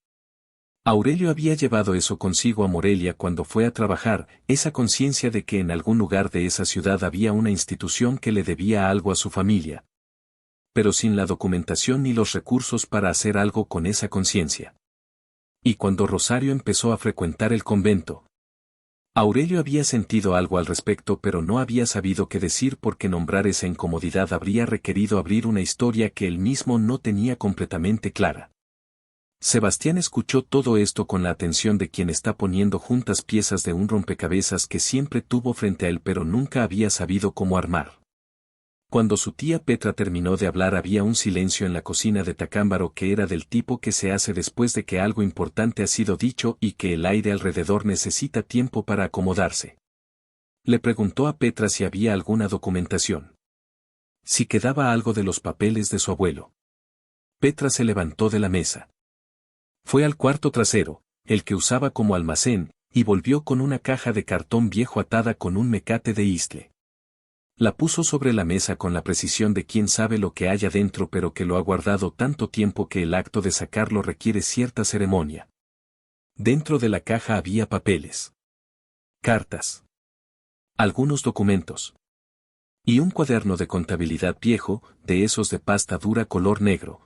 Aurelio había llevado eso consigo a Morelia cuando fue a trabajar, esa conciencia de que en algún lugar de esa ciudad había una institución que le debía algo a su familia. Pero sin la documentación ni los recursos para hacer algo con esa conciencia. Y cuando Rosario empezó a frecuentar el convento, Aurelio había sentido algo al respecto pero no había sabido qué decir porque nombrar esa incomodidad habría requerido abrir una historia que él mismo no tenía completamente clara. Sebastián escuchó todo esto con la atención de quien está poniendo juntas piezas de un rompecabezas que siempre tuvo frente a él pero nunca había sabido cómo armar. Cuando su tía Petra terminó de hablar había un silencio en la cocina de Tacámbaro que era del tipo que se hace después de que algo importante ha sido dicho y que el aire alrededor necesita tiempo para acomodarse. Le preguntó a Petra si había alguna documentación. Si quedaba algo de los papeles de su abuelo. Petra se levantó de la mesa. Fue al cuarto trasero, el que usaba como almacén, y volvió con una caja de cartón viejo atada con un mecate de istle. La puso sobre la mesa con la precisión de quien sabe lo que haya dentro pero que lo ha guardado tanto tiempo que el acto de sacarlo requiere cierta ceremonia. Dentro de la caja había papeles. Cartas. Algunos documentos. Y un cuaderno de contabilidad viejo, de esos de pasta dura color negro.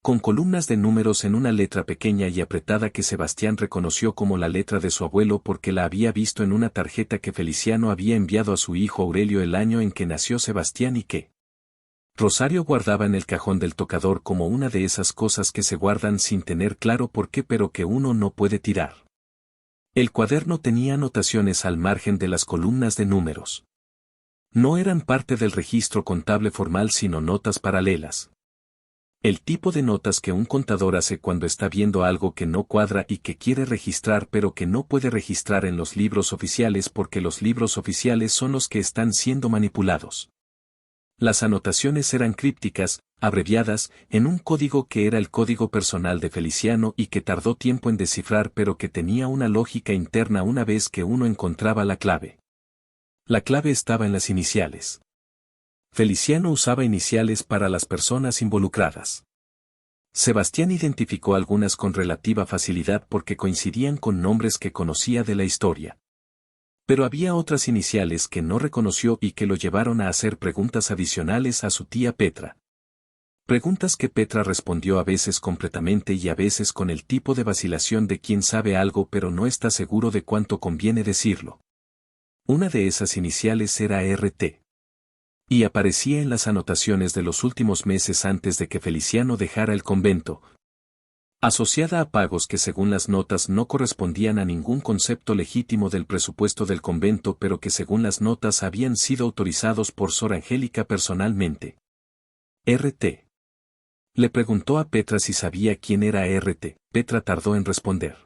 Con columnas de números en una letra pequeña y apretada que Sebastián reconoció como la letra de su abuelo porque la había visto en una tarjeta que Feliciano había enviado a su hijo Aurelio el año en que nació Sebastián y que Rosario guardaba en el cajón del tocador como una de esas cosas que se guardan sin tener claro por qué pero que uno no puede tirar. El cuaderno tenía anotaciones al margen de las columnas de números. No eran parte del registro contable formal sino notas paralelas. El tipo de notas que un contador hace cuando está viendo algo que no cuadra y que quiere registrar pero que no puede registrar en los libros oficiales porque los libros oficiales son los que están siendo manipulados. Las anotaciones eran crípticas, abreviadas, en un código que era el código personal de Feliciano y que tardó tiempo en descifrar pero que tenía una lógica interna una vez que uno encontraba la clave. La clave estaba en las iniciales. Feliciano usaba iniciales para las personas involucradas. Sebastián identificó algunas con relativa facilidad porque coincidían con nombres que conocía de la historia. Pero había otras iniciales que no reconoció y que lo llevaron a hacer preguntas adicionales a su tía Petra. Preguntas que Petra respondió a veces completamente y a veces con el tipo de vacilación de quien sabe algo pero no está seguro de cuánto conviene decirlo. Una de esas iniciales era RT. Y aparecía en las anotaciones de los últimos meses antes de que Feliciano dejara el convento. Asociada a pagos que según las notas no correspondían a ningún concepto legítimo del presupuesto del convento pero que según las notas habían sido autorizados por Sor Angélica personalmente. RT. Le preguntó a Petra si sabía quién era RT. Petra tardó en responder.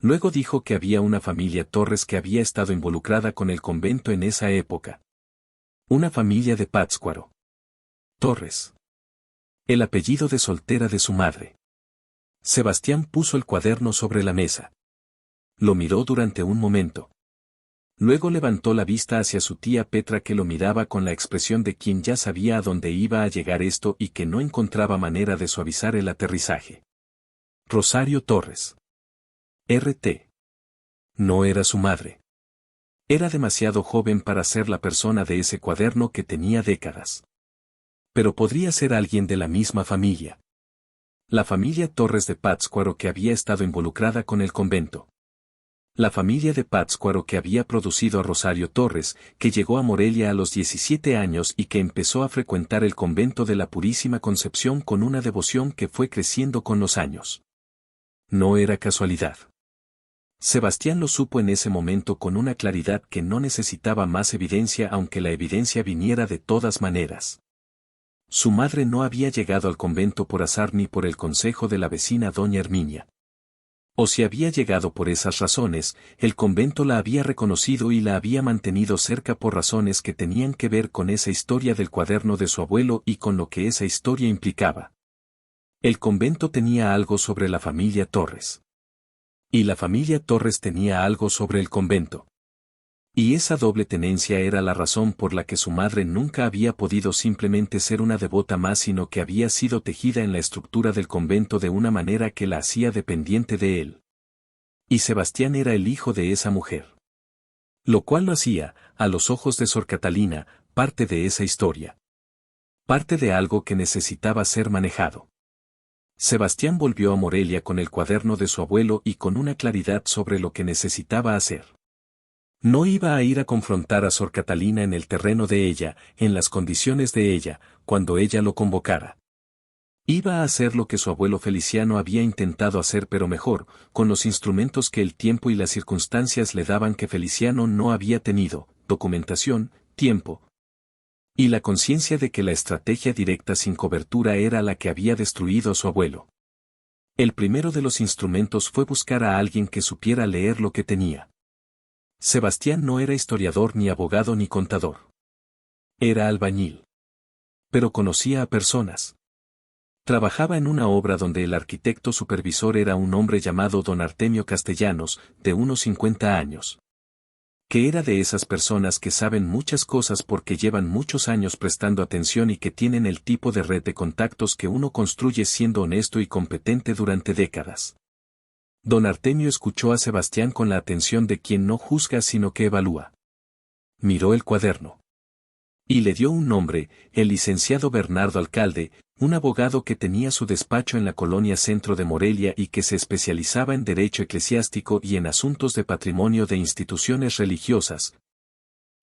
Luego dijo que había una familia Torres que había estado involucrada con el convento en esa época. Una familia de Pátzcuaro. Torres. El apellido de soltera de su madre. Sebastián puso el cuaderno sobre la mesa. Lo miró durante un momento. Luego levantó la vista hacia su tía Petra que lo miraba con la expresión de quien ya sabía a dónde iba a llegar esto y que no encontraba manera de suavizar el aterrizaje. Rosario Torres. RT. No era su madre. Era demasiado joven para ser la persona de ese cuaderno que tenía décadas. Pero podría ser alguien de la misma familia. La familia Torres de Pátzcuaro que había estado involucrada con el convento. La familia de Pátzcuaro que había producido a Rosario Torres, que llegó a Morelia a los 17 años y que empezó a frecuentar el convento de la Purísima Concepción con una devoción que fue creciendo con los años. No era casualidad. Sebastián lo supo en ese momento con una claridad que no necesitaba más evidencia aunque la evidencia viniera de todas maneras. Su madre no había llegado al convento por azar ni por el consejo de la vecina doña Herminia. O si había llegado por esas razones, el convento la había reconocido y la había mantenido cerca por razones que tenían que ver con esa historia del cuaderno de su abuelo y con lo que esa historia implicaba. El convento tenía algo sobre la familia Torres. Y la familia Torres tenía algo sobre el convento. Y esa doble tenencia era la razón por la que su madre nunca había podido simplemente ser una devota más, sino que había sido tejida en la estructura del convento de una manera que la hacía dependiente de él. Y Sebastián era el hijo de esa mujer. Lo cual lo hacía, a los ojos de Sor Catalina, parte de esa historia. Parte de algo que necesitaba ser manejado. Sebastián volvió a Morelia con el cuaderno de su abuelo y con una claridad sobre lo que necesitaba hacer. No iba a ir a confrontar a Sor Catalina en el terreno de ella, en las condiciones de ella, cuando ella lo convocara. Iba a hacer lo que su abuelo Feliciano había intentado hacer pero mejor, con los instrumentos que el tiempo y las circunstancias le daban que Feliciano no había tenido, documentación, tiempo. Y la conciencia de que la estrategia directa sin cobertura era la que había destruido a su abuelo. El primero de los instrumentos fue buscar a alguien que supiera leer lo que tenía. Sebastián no era historiador ni abogado ni contador. Era albañil. Pero conocía a personas. Trabajaba en una obra donde el arquitecto supervisor era un hombre llamado don Artemio Castellanos, de unos 50 años. Que era de esas personas que saben muchas cosas porque llevan muchos años prestando atención y que tienen el tipo de red de contactos que uno construye siendo honesto y competente durante décadas. Don Artemio escuchó a Sebastián con la atención de quien no juzga sino que evalúa. Miró el cuaderno. Y le dio un nombre, el licenciado Bernardo Alcalde, un abogado que tenía su despacho en la colonia centro de Morelia y que se especializaba en derecho eclesiástico y en asuntos de patrimonio de instituciones religiosas.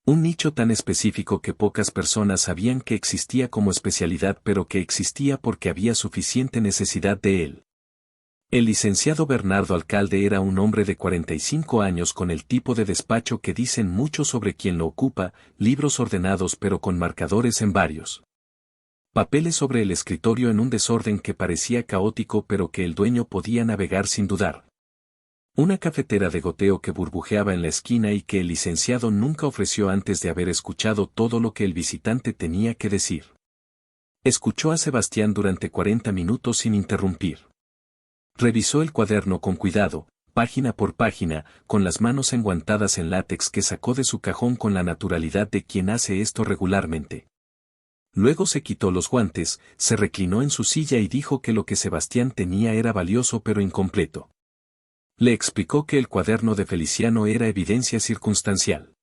Un nicho tan específico que pocas personas sabían que existía como especialidad, pero que existía porque había suficiente necesidad de él. El licenciado Bernardo Alcalde era un hombre de 45 años con el tipo de despacho que dicen mucho sobre quien lo ocupa, libros ordenados pero con marcadores en varios. Papeles sobre el escritorio en un desorden que parecía caótico pero que el dueño podía navegar sin dudar. Una cafetera de goteo que burbujeaba en la esquina y que el licenciado nunca ofreció antes de haber escuchado todo lo que el visitante tenía que decir. Escuchó a Sebastián durante 40 minutos sin interrumpir. Revisó el cuaderno con cuidado, página por página, con las manos enguantadas en látex que sacó de su cajón con la naturalidad de quien hace esto regularmente. Luego se quitó los guantes, se reclinó en su silla y dijo que lo que Sebastián tenía era valioso pero incompleto. Le explicó que el cuaderno de Feliciano era evidencia circunstancial.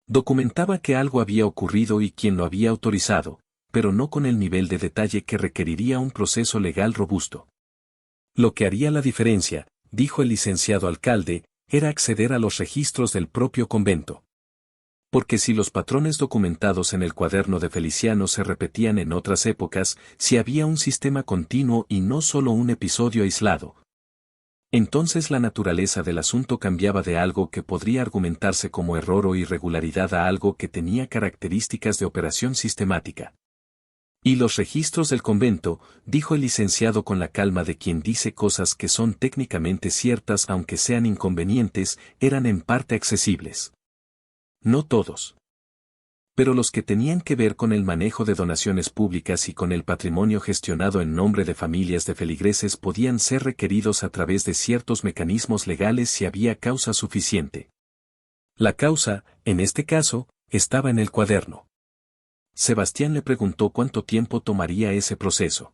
Documentaba que algo había ocurrido y quién lo había autorizado, pero no con el nivel de detalle que requeriría un proceso legal robusto. Lo que haría la diferencia, dijo el licenciado alcalde, era acceder a los registros del propio convento. Porque si los patrones documentados en el cuaderno de Feliciano se repetían en otras épocas, si había un sistema continuo y no solo un episodio aislado, entonces la naturaleza del asunto cambiaba de algo que podría argumentarse como error o irregularidad a algo que tenía características de operación sistemática. Y los registros del convento, dijo el licenciado con la calma de quien dice cosas que son técnicamente ciertas aunque sean inconvenientes, eran en parte accesibles. No todos. Pero los que tenían que ver con el manejo de donaciones públicas y con el patrimonio gestionado en nombre de familias de feligreses podían ser requeridos a través de ciertos mecanismos legales si había causa suficiente. La causa, en este caso, estaba en el cuaderno. Sebastián le preguntó cuánto tiempo tomaría ese proceso.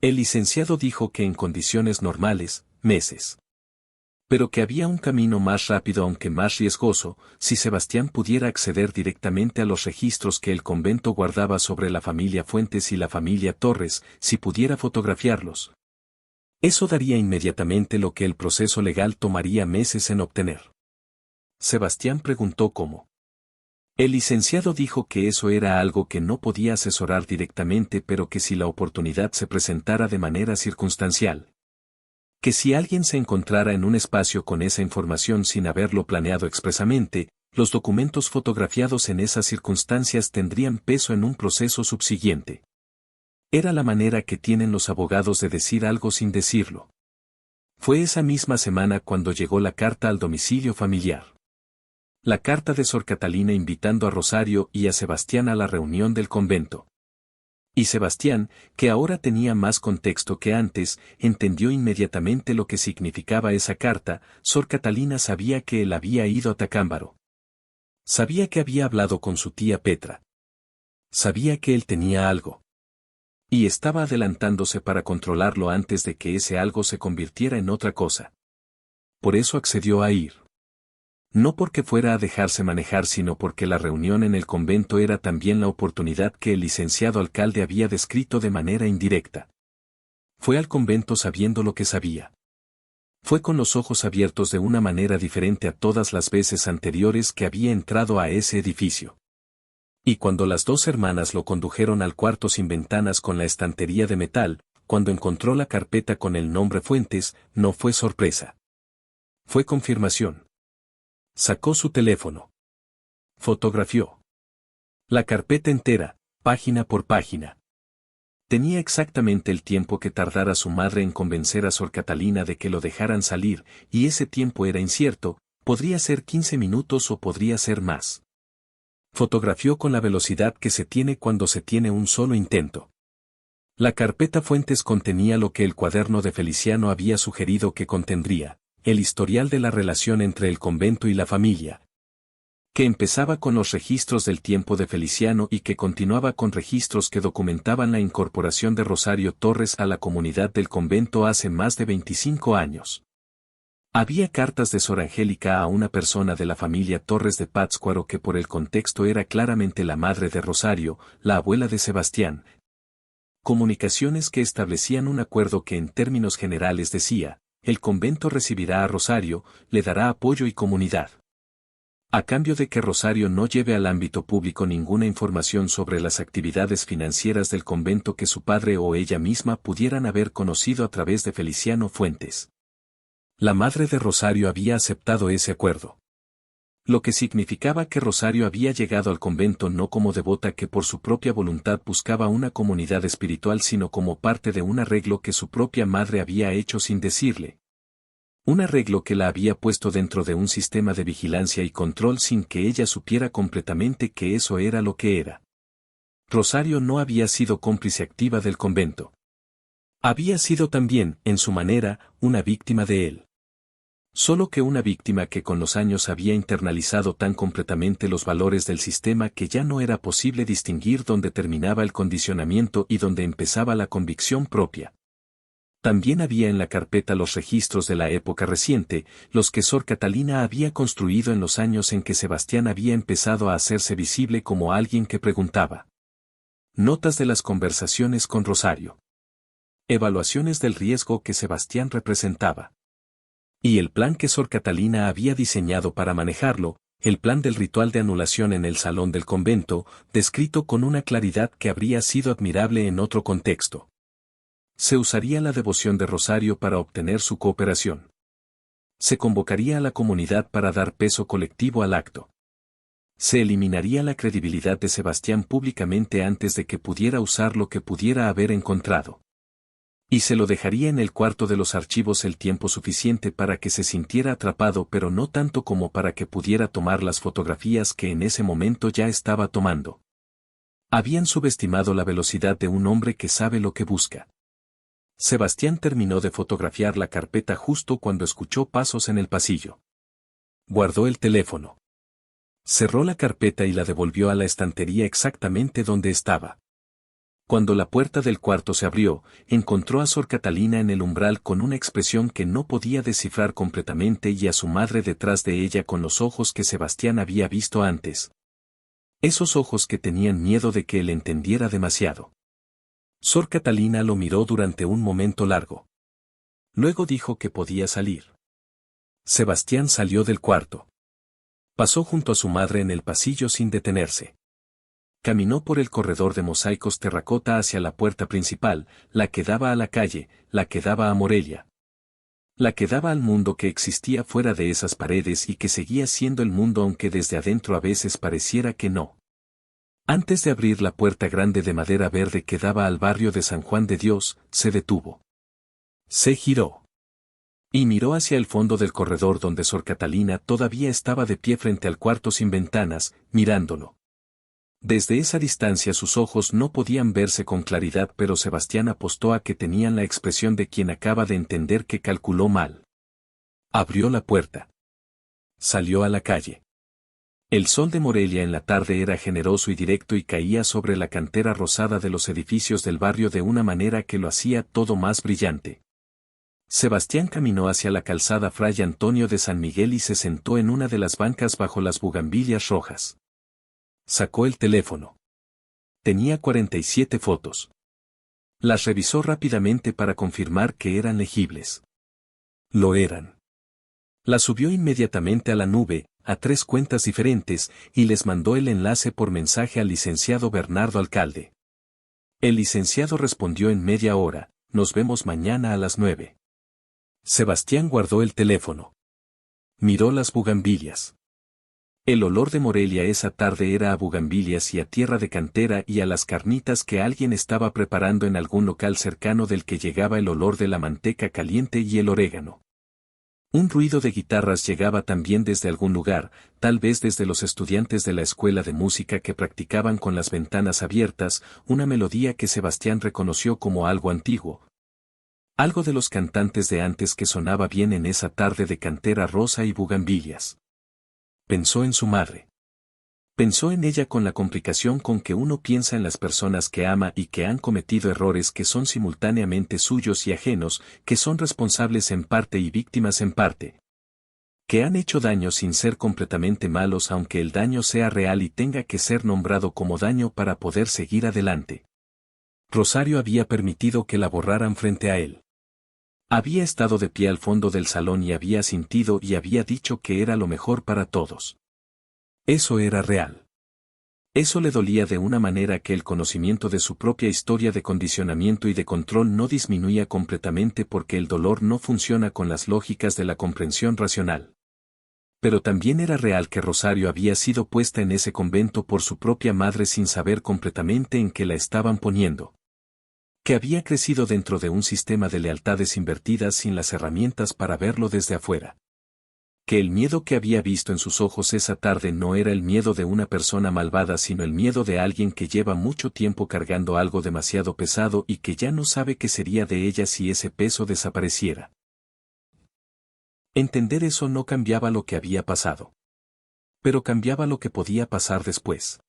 El licenciado dijo que en condiciones normales, meses. Pero que había un camino más rápido aunque más riesgoso, si Sebastián pudiera acceder directamente a los registros que el convento guardaba sobre la familia Fuentes y la familia Torres, si pudiera fotografiarlos. Eso daría inmediatamente lo que el proceso legal tomaría meses en obtener. Sebastián preguntó cómo. El licenciado dijo que eso era algo que no podía asesorar directamente, pero que si la oportunidad se presentara de manera circunstancial. Que si alguien se encontrara en un espacio con esa información sin haberlo planeado expresamente, los documentos fotografiados en esas circunstancias tendrían peso en un proceso subsiguiente. Era la manera que tienen los abogados de decir algo sin decirlo. Fue esa misma semana cuando llegó la carta al domicilio familiar. La carta de Sor Catalina invitando a Rosario y a Sebastián a la reunión del convento. Y Sebastián, que ahora tenía más contexto que antes, entendió inmediatamente lo que significaba esa carta. Sor Catalina sabía que él había ido a Tacámbaro. Sabía que había hablado con su tía Petra. Sabía que él tenía algo. Y estaba adelantándose para controlarlo antes de que ese algo se convirtiera en otra cosa. Por eso accedió a ir. No porque fuera a dejarse manejar, sino porque la reunión en el convento era también la oportunidad que el licenciado alcalde había descrito de manera indirecta. Fue al convento sabiendo lo que sabía. Fue con los ojos abiertos de una manera diferente a todas las veces anteriores que había entrado a ese edificio. Y cuando las dos hermanas lo condujeron al cuarto sin ventanas con la estantería de metal, cuando encontró la carpeta con el nombre Fuentes, no fue sorpresa. Fue confirmación. Sacó su teléfono. Fotografió la carpeta entera, página por página. Tenía exactamente el tiempo que tardara su madre en convencer a Sor Catalina de que lo dejaran salir, y ese tiempo era incierto, podría ser 15 minutos o podría ser más. Fotografió con la velocidad que se tiene cuando se tiene un solo intento. La carpeta Fuentes contenía lo que el cuaderno de Feliciano había sugerido que contendría: el historial de la relación entre el convento y la familia, que empezaba con los registros del tiempo de Feliciano y que continuaba con registros que documentaban la incorporación de Rosario Torres a la comunidad del convento hace más de 25 años. Había cartas de Sor Angélica a una persona de la familia Torres de Pátzcuaro que por el contexto era claramente la madre de Rosario, la abuela de Sebastián. Comunicaciones que establecían un acuerdo que en términos generales decía: el convento recibirá a Rosario, le dará apoyo y comunidad. A cambio de que Rosario no lleve al ámbito público ninguna información sobre las actividades financieras del convento que su padre o ella misma pudieran haber conocido a través de Feliciano Fuentes. La madre de Rosario había aceptado ese acuerdo. Lo que significaba que Rosario había llegado al convento no como devota que por su propia voluntad buscaba una comunidad espiritual, sino como parte de un arreglo que su propia madre había hecho sin decirle. Un arreglo que la había puesto dentro de un sistema de vigilancia y control sin que ella supiera completamente que eso era lo que era. Rosario no había sido cómplice activa del convento. Había sido también, en su manera, una víctima de él. Solo que una víctima que con los años había internalizado tan completamente los valores del sistema que ya no era posible distinguir dónde terminaba el condicionamiento y dónde empezaba la convicción propia. También había en la carpeta los registros de la época reciente, los que Sor Catalina había construido en los años en que Sebastián había empezado a hacerse visible como alguien que preguntaba. Notas de las conversaciones con Rosario. Evaluaciones del riesgo que Sebastián representaba. Y el plan que Sor Catalina había diseñado para manejarlo, el plan del ritual de anulación en el salón del convento, descrito con una claridad que habría sido admirable en otro contexto. Se usaría la devoción de Rosario para obtener su cooperación. Se convocaría a la comunidad para dar peso colectivo al acto. Se eliminaría la credibilidad de Sebastián públicamente antes de que pudiera usar lo que pudiera haber encontrado. Y se lo dejaría en el cuarto de los archivos el tiempo suficiente para que se sintiera atrapado, pero no tanto como para que pudiera tomar las fotografías que en ese momento ya estaba tomando. Habían subestimado la velocidad de un hombre que sabe lo que busca. Sebastián terminó de fotografiar la carpeta justo cuando escuchó pasos en el pasillo. Guardó el teléfono. Cerró la carpeta y la devolvió a la estantería exactamente donde estaba. Cuando la puerta del cuarto se abrió, encontró a Sor Catalina en el umbral con una expresión que no podía descifrar completamente y a su madre detrás de ella con los ojos que Sebastián había visto antes. Esos ojos que tenían miedo de que él entendiera demasiado. Sor Catalina lo miró durante un momento largo. Luego dijo que podía salir. Sebastián salió del cuarto. Pasó junto a su madre en el pasillo sin detenerse. Caminó por el corredor de mosaicos terracota hacia la puerta principal, la que daba a la calle, la que daba a Morelia. La que daba al mundo que existía fuera de esas paredes y que seguía siendo el mundo aunque desde adentro a veces pareciera que no. Antes de abrir la puerta grande de madera verde que daba al barrio de San Juan de Dios, se detuvo. Se giró. Y miró hacia el fondo del corredor donde Sor Catalina todavía estaba de pie frente al cuarto sin ventanas, mirándolo. Desde esa distancia sus ojos no podían verse con claridad, pero Sebastián apostó a que tenían la expresión de quien acaba de entender que calculó mal. Abrió la puerta. Salió a la calle. El sol de Morelia en la tarde era generoso y directo y caía sobre la cantera rosada de los edificios del barrio de una manera que lo hacía todo más brillante. Sebastián caminó hacia la calzada Fray Antonio de San Miguel y se sentó en una de las bancas bajo las bugambilias rojas. Sacó el teléfono. Tenía 47 fotos. Las revisó rápidamente para confirmar que eran legibles. Lo eran. Las subió inmediatamente a la nube, a 3 cuentas diferentes, y les mandó el enlace por mensaje al licenciado Bernardo Alcalde. El licenciado respondió en media hora: nos vemos mañana a las 9. Sebastián guardó el teléfono. Miró las bugambilias. El olor de Morelia esa tarde era a bugambilias y a tierra de cantera y a las carnitas que alguien estaba preparando en algún local cercano del que llegaba el olor de la manteca caliente y el orégano. Un ruido de guitarras llegaba también desde algún lugar, tal vez desde los estudiantes de la escuela de música que practicaban con las ventanas abiertas, una melodía que Sebastián reconoció como algo antiguo. Algo de los cantantes de antes que sonaba bien en esa tarde de cantera rosa y bugambilias. Pensó en su madre. Pensó en ella con la complicación con que uno piensa en las personas que ama y que han cometido errores que son simultáneamente suyos y ajenos, que son responsables en parte y víctimas en parte. Que han hecho daño sin ser completamente malos aunque el daño sea real y tenga que ser nombrado como daño para poder seguir adelante. Rosario había permitido que la borraran frente a él. Había estado de pie al fondo del salón y había asintido y había dicho que era lo mejor para todos. Eso era real. Eso le dolía de una manera que el conocimiento de su propia historia de condicionamiento y de control no disminuía completamente porque el dolor no funciona con las lógicas de la comprensión racional. Pero también era real que Rosario había sido puesta en ese convento por su propia madre sin saber completamente en qué la estaban poniendo. Que había crecido dentro de un sistema de lealtades invertidas sin las herramientas para verlo desde afuera. Que el miedo que había visto en sus ojos esa tarde no era el miedo de una persona malvada sino el miedo de alguien que lleva mucho tiempo cargando algo demasiado pesado y que ya no sabe qué sería de ella si ese peso desapareciera. Entender eso no cambiaba lo que había pasado. Pero cambiaba lo que podía pasar después.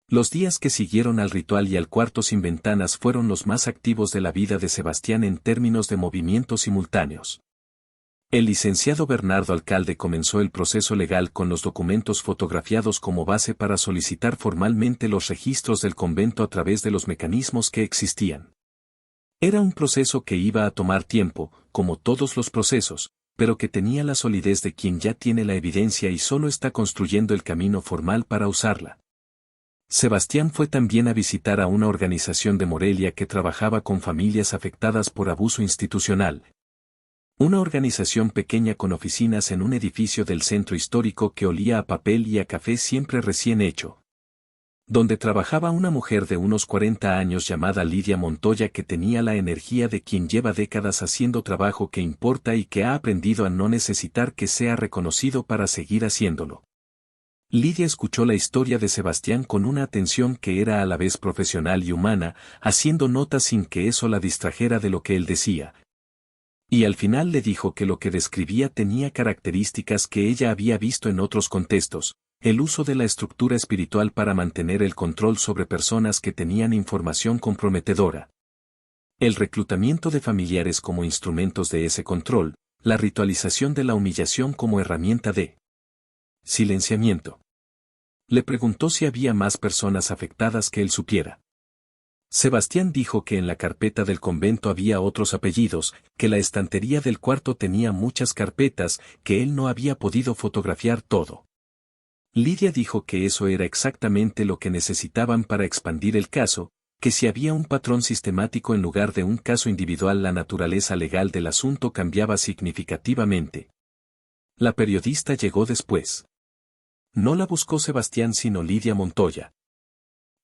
Los días que siguieron al ritual y al cuarto sin ventanas fueron los más activos de la vida de Sebastián en términos de movimientos simultáneos. El licenciado Bernardo Alcalde comenzó el proceso legal con los documentos fotografiados como base para solicitar formalmente los registros del convento a través de los mecanismos que existían. Era un proceso que iba a tomar tiempo, como todos los procesos, pero que tenía la solidez de quien ya tiene la evidencia y solo está construyendo el camino formal para usarla. Sebastián fue también a visitar a una organización de Morelia que trabajaba con familias afectadas por abuso institucional. Una organización pequeña con oficinas en un edificio del centro histórico que olía a papel y a café siempre recién hecho. Donde trabajaba una mujer de unos 40 años llamada Lidia Montoya que tenía la energía de quien lleva décadas haciendo trabajo que importa y que ha aprendido a no necesitar que sea reconocido para seguir haciéndolo. Lidia escuchó la historia de Sebastián con una atención que era a la vez profesional y humana, haciendo notas sin que eso la distrajera de lo que él decía. Y al final le dijo que lo que describía tenía características que ella había visto en otros contextos, el uso de la estructura espiritual para mantener el control sobre personas que tenían información comprometedora. El reclutamiento de familiares como instrumentos de ese control, la ritualización de la humillación como herramienta de silenciamiento. Le preguntó si había más personas afectadas que él supiera. Sebastián dijo que en la carpeta del convento había otros apellidos, que la estantería del cuarto tenía muchas carpetas, que él no había podido fotografiar todo. Lidia dijo que eso era exactamente lo que necesitaban para expandir el caso, que si había un patrón sistemático en lugar de un caso individual la naturaleza legal del asunto cambiaba significativamente. La periodista llegó después. No la buscó Sebastián sino Lidia Montoya,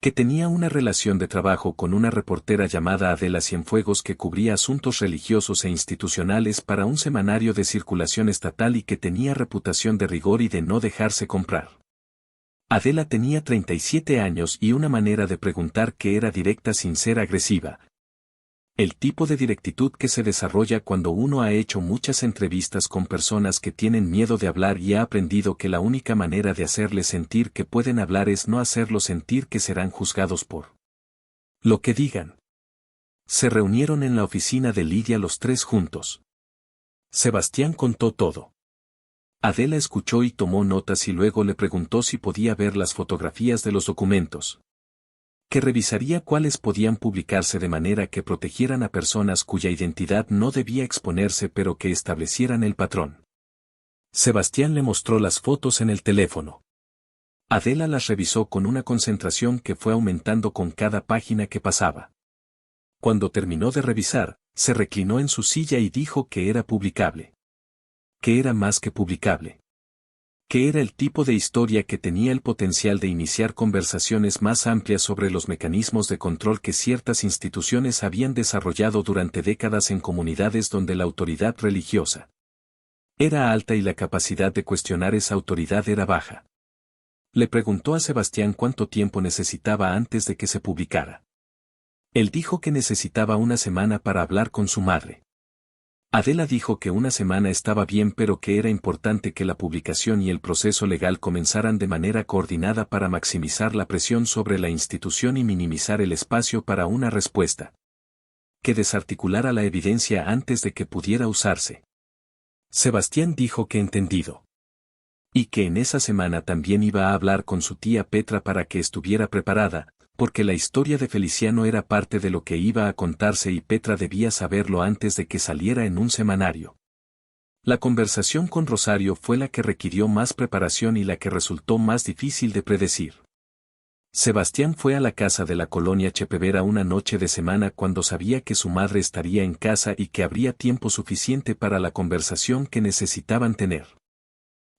que tenía una relación de trabajo con una reportera llamada Adela Cienfuegos que cubría asuntos religiosos e institucionales para un semanario de circulación estatal y que tenía reputación de rigor y de no dejarse comprar. Adela tenía 37 años y una manera de preguntar que era directa sin ser agresiva. El tipo de directitud que se desarrolla cuando uno ha hecho muchas entrevistas con personas que tienen miedo de hablar y ha aprendido que la única manera de hacerles sentir que pueden hablar es no hacerlos sentir que serán juzgados por lo que digan. Se reunieron en la oficina de Lidia los tres juntos. Sebastián contó todo. Adela escuchó y tomó notas y luego le preguntó si podía ver las fotografías de los documentos. Que revisaría cuáles podían publicarse de manera que protegieran a personas cuya identidad no debía exponerse pero que establecieran el patrón. Sebastián le mostró las fotos en el teléfono. Adela las revisó con una concentración que fue aumentando con cada página que pasaba. Cuando terminó de revisar, se reclinó en su silla y dijo que era publicable. Que era más que publicable. Que era el tipo de historia que tenía el potencial de iniciar conversaciones más amplias sobre los mecanismos de control que ciertas instituciones habían desarrollado durante décadas en comunidades donde la autoridad religiosa era alta y la capacidad de cuestionar esa autoridad era baja. Le preguntó a Sebastián cuánto tiempo necesitaba antes de que se publicara. Él dijo que necesitaba una semana para hablar con su madre. Adela dijo que una semana estaba bien pero que era importante que la publicación y el proceso legal comenzaran de manera coordinada para maximizar la presión sobre la institución y minimizar el espacio para una respuesta que desarticulara la evidencia antes de que pudiera usarse. Sebastián dijo que entendido. Y que en esa semana también iba a hablar con su tía Petra para que estuviera preparada, porque la historia de Feliciano era parte de lo que iba a contarse y Petra debía saberlo antes de que saliera en un semanario. La conversación con Rosario fue la que requirió más preparación y la que resultó más difícil de predecir. Sebastián fue a la casa de la colonia Chepevera una noche de semana cuando sabía que su madre estaría en casa y que habría tiempo suficiente para la conversación que necesitaban tener.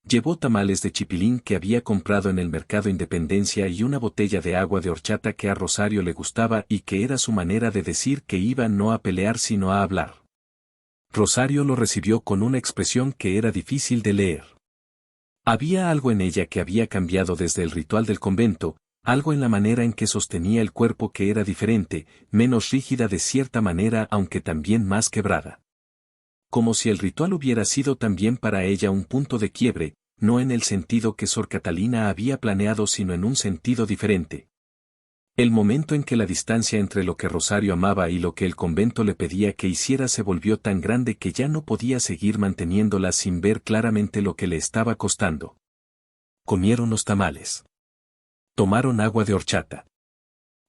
Llevó tamales de chipilín que había comprado en el mercado Independencia y una botella de agua de horchata que a Rosario le gustaba y que era su manera de decir que iba no a pelear sino a hablar. Rosario lo recibió con una expresión que era difícil de leer. Había algo en ella que había cambiado desde el ritual del convento, algo en la manera en que sostenía el cuerpo que era diferente, menos rígida de cierta manera aunque también más quebrada. Como si el ritual hubiera sido también para ella un punto de quiebre, no en el sentido que Sor Catalina había planeado sino en un sentido diferente. El momento en que la distancia entre lo que Rosario amaba y lo que el convento le pedía que hiciera se volvió tan grande que ya no podía seguir manteniéndola sin ver claramente lo que le estaba costando. Comieron los tamales. Tomaron agua de horchata.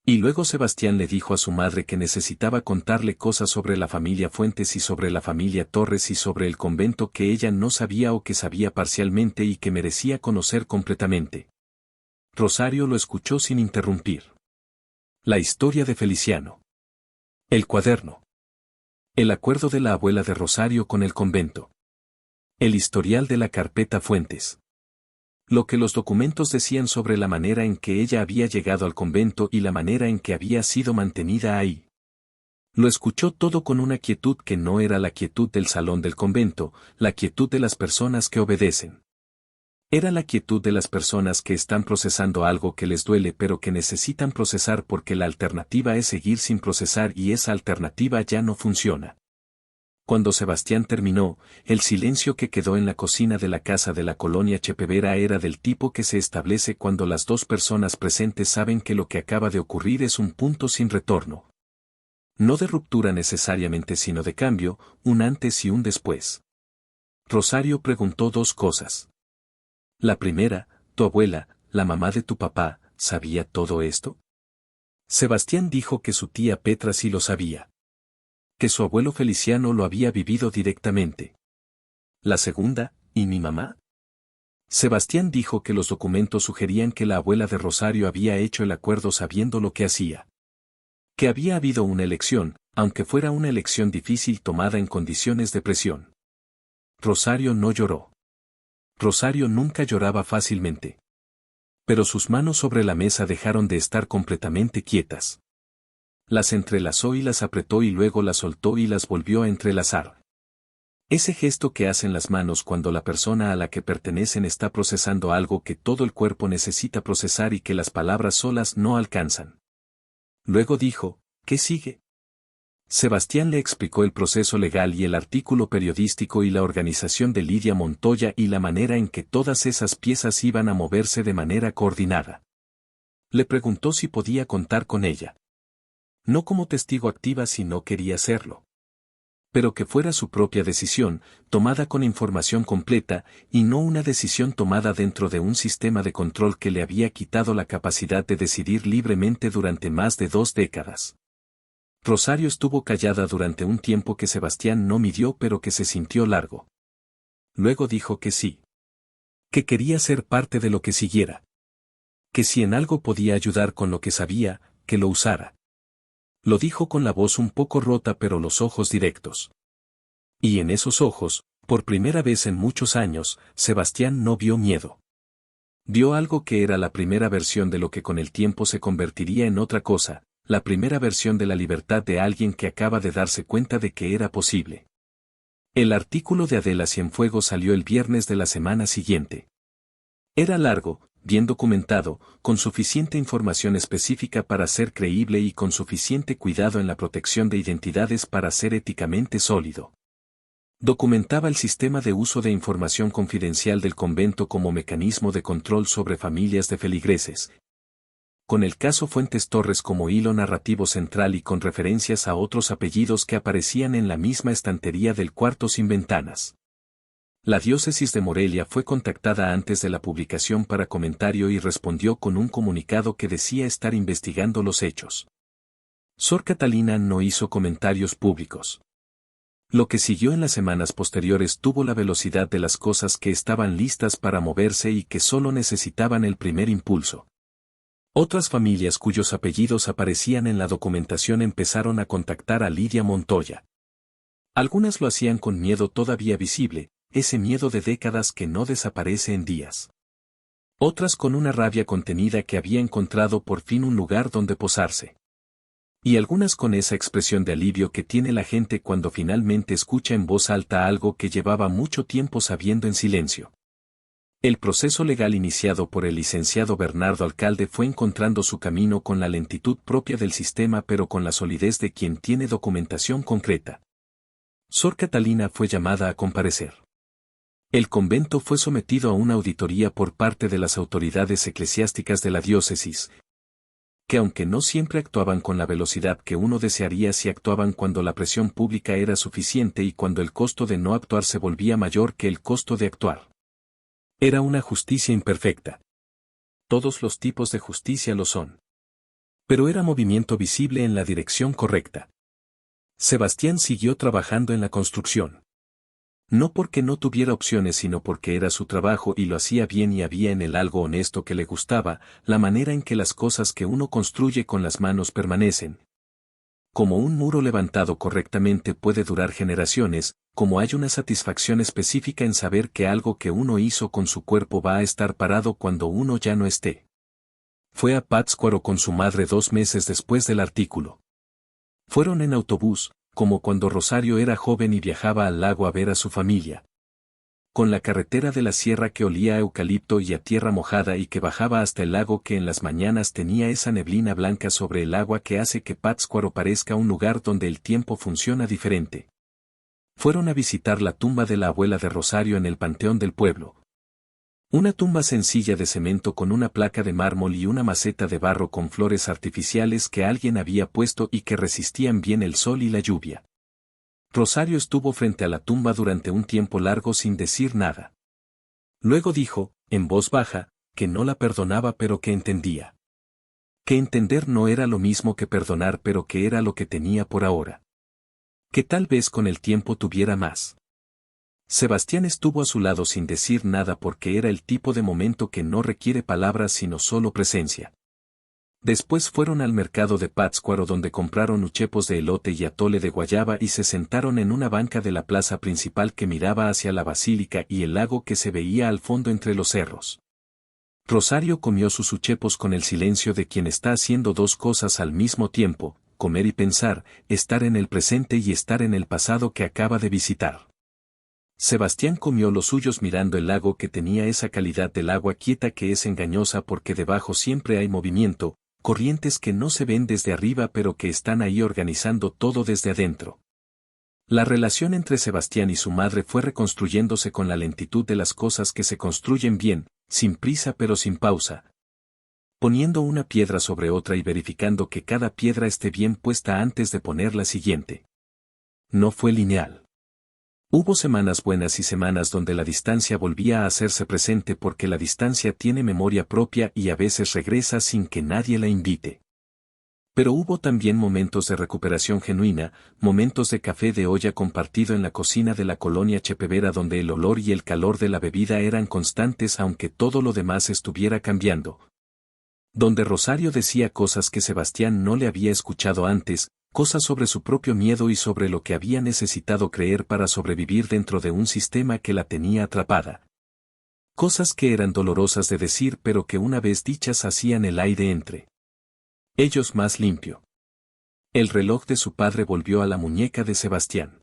Y luego Sebastián le dijo a su madre que necesitaba contarle cosas sobre la familia Fuentes y sobre la familia Torres y sobre el convento que ella no sabía o que sabía parcialmente y que merecía conocer completamente. Rosario lo escuchó sin interrumpir. La historia de Feliciano. El cuaderno. El acuerdo de la abuela de Rosario con el convento. El historial de la carpeta Fuentes. Lo que los documentos decían sobre la manera en que ella había llegado al convento y la manera en que había sido mantenida ahí. Lo escuchó todo con una quietud que no era la quietud del salón del convento, la quietud de las personas que obedecen. Era la quietud de las personas que están procesando algo que les duele pero que necesitan procesar porque la alternativa es seguir sin procesar y esa alternativa ya no funciona. Cuando Sebastián terminó, el silencio que quedó en la cocina de la casa de la colonia Chepevera era del tipo que se establece cuando las dos personas presentes saben que lo que acaba de ocurrir es un punto sin retorno. No de ruptura necesariamente sino de cambio, un antes y un después. Rosario preguntó dos cosas. La primera, ¿tu abuela, la mamá de tu papá, sabía todo esto? Sebastián dijo que su tía Petra sí lo sabía. Que su abuelo Feliciano lo había vivido directamente. La segunda, ¿y mi mamá? Sebastián dijo que los documentos sugerían que la abuela de Rosario había hecho el acuerdo sabiendo lo que hacía. Que había habido una elección, aunque fuera una elección difícil tomada en condiciones de presión. Rosario no lloró. Rosario nunca lloraba fácilmente. Pero sus manos sobre la mesa dejaron de estar completamente quietas. Las entrelazó y las apretó y luego las soltó y las volvió a entrelazar. Ese gesto que hacen las manos cuando la persona a la que pertenecen está procesando algo que todo el cuerpo necesita procesar y que las palabras solas no alcanzan. Luego dijo, ¿qué sigue? Sebastián le explicó el proceso legal y el artículo periodístico y la organización de Lidia Montoya y la manera en que todas esas piezas iban a moverse de manera coordinada. Le preguntó si podía contar con ella. No como testigo activa si no quería serlo. Pero que fuera su propia decisión, tomada con información completa, y no una decisión tomada dentro de un sistema de control que le había quitado la capacidad de decidir libremente durante más de 2 décadas. Rosario estuvo callada durante un tiempo que Sebastián no midió pero que se sintió largo. Luego dijo que sí. Que quería ser parte de lo que siguiera. Que si en algo podía ayudar con lo que sabía, que lo usara. Lo dijo con la voz un poco rota pero los ojos directos. Y en esos ojos, por primera vez en muchos años, Sebastián no vio miedo. Vio algo que era la primera versión de lo que con el tiempo se convertiría en otra cosa, la primera versión de la libertad de alguien que acaba de darse cuenta de que era posible. El artículo de Adela Cienfuegos salió el viernes de la semana siguiente. Era largo, bien documentado, con suficiente información específica para ser creíble y con suficiente cuidado en la protección de identidades para ser éticamente sólido. Documentaba el sistema de uso de información confidencial del convento como mecanismo de control sobre familias de feligreses. Con el caso Fuentes Torres como hilo narrativo central y con referencias a otros apellidos que aparecían en la misma estantería del cuarto sin ventanas. La diócesis de Morelia fue contactada antes de la publicación para comentario y respondió con un comunicado que decía estar investigando los hechos. Sor Catalina no hizo comentarios públicos. Lo que siguió en las semanas posteriores tuvo la velocidad de las cosas que estaban listas para moverse y que solo necesitaban el primer impulso. Otras familias cuyos apellidos aparecían en la documentación empezaron a contactar a Lidia Montoya. Algunas lo hacían con miedo todavía visible, ese miedo de décadas que no desaparece en días. Otras con una rabia contenida que había encontrado por fin un lugar donde posarse. Y algunas con esa expresión de alivio que tiene la gente cuando finalmente escucha en voz alta algo que llevaba mucho tiempo sabiendo en silencio. El proceso legal iniciado por el licenciado Bernardo Alcalde fue encontrando su camino con la lentitud propia del sistema pero con la solidez de quien tiene documentación concreta. Sor Catalina fue llamada a comparecer. El convento fue sometido a una auditoría por parte de las autoridades eclesiásticas de la diócesis, que aunque no siempre actuaban con la velocidad que uno desearía si actuaban cuando la presión pública era suficiente y cuando el costo de no actuar se volvía mayor que el costo de actuar. Era una justicia imperfecta. Todos los tipos de justicia lo son. Pero era movimiento visible en la dirección correcta. Sebastián siguió trabajando en la construcción. No porque no tuviera opciones sino porque era su trabajo y lo hacía bien y había en él algo honesto que le gustaba, la manera en que las cosas que uno construye con las manos permanecen. Como un muro levantado correctamente puede durar generaciones, como hay una satisfacción específica en saber que algo que uno hizo con su cuerpo va a estar parado cuando uno ya no esté. Fue a Pátzcuaro con su madre 2 meses después del artículo. Fueron en autobús, como cuando Rosario era joven y viajaba al lago a ver a su familia. Con la carretera de la sierra que olía a eucalipto y a tierra mojada y que bajaba hasta el lago que en las mañanas tenía esa neblina blanca sobre el agua que hace que Pátzcuaro parezca un lugar donde el tiempo funciona diferente. Fueron a visitar la tumba de la abuela de Rosario en el panteón del pueblo. Una tumba sencilla de cemento con una placa de mármol y una maceta de barro con flores artificiales que alguien había puesto y que resistían bien el sol y la lluvia. Rosario estuvo frente a la tumba durante un tiempo largo sin decir nada. Luego dijo, en voz baja, que no la perdonaba pero que entendía. Que entender no era lo mismo que perdonar, pero que era lo que tenía por ahora. Que tal vez con el tiempo tuviera más. Sebastián estuvo a su lado sin decir nada porque era el tipo de momento que no requiere palabras sino solo presencia. Después fueron al mercado de Pátzcuaro donde compraron uchepos de elote y atole de guayaba y se sentaron en una banca de la plaza principal que miraba hacia la basílica y el lago que se veía al fondo entre los cerros. Rosario comió sus uchepos con el silencio de quien está haciendo dos cosas al mismo tiempo, comer y pensar, estar en el presente y estar en el pasado que acaba de visitar. Sebastián comió los suyos mirando el lago que tenía esa calidad del agua quieta que es engañosa porque debajo siempre hay movimiento, corrientes que no se ven desde arriba pero que están ahí organizando todo desde adentro. La relación entre Sebastián y su madre fue reconstruyéndose con la lentitud de las cosas que se construyen bien, sin prisa pero sin pausa. Poniendo una piedra sobre otra y verificando que cada piedra esté bien puesta antes de poner la siguiente. No fue lineal. Hubo semanas buenas y semanas donde la distancia volvía a hacerse presente porque la distancia tiene memoria propia y a veces regresa sin que nadie la invite. Pero hubo también momentos de recuperación genuina, momentos de café de olla compartido en la cocina de la colonia Chepevera donde el olor y el calor de la bebida eran constantes aunque todo lo demás estuviera cambiando. Donde Rosario decía cosas que Sebastián no le había escuchado antes, cosas sobre su propio miedo y sobre lo que había necesitado creer para sobrevivir dentro de un sistema que la tenía atrapada. Cosas que eran dolorosas de decir pero que una vez dichas hacían el aire entre ellos más limpio. El reloj de su padre volvió a la muñeca de Sebastián.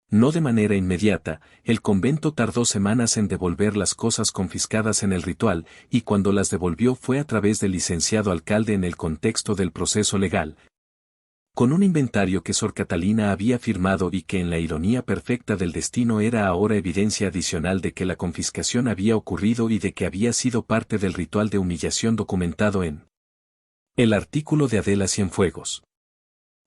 No de manera inmediata, el convento tardó semanas en devolver las cosas confiscadas en el ritual, y cuando las devolvió fue a través del licenciado alcalde en el contexto del proceso legal, con un inventario que Sor Catalina había firmado y que en la ironía perfecta del destino era ahora evidencia adicional de que la confiscación había ocurrido y de que había sido parte del ritual de humillación documentado en el artículo de Adela Cienfuegos.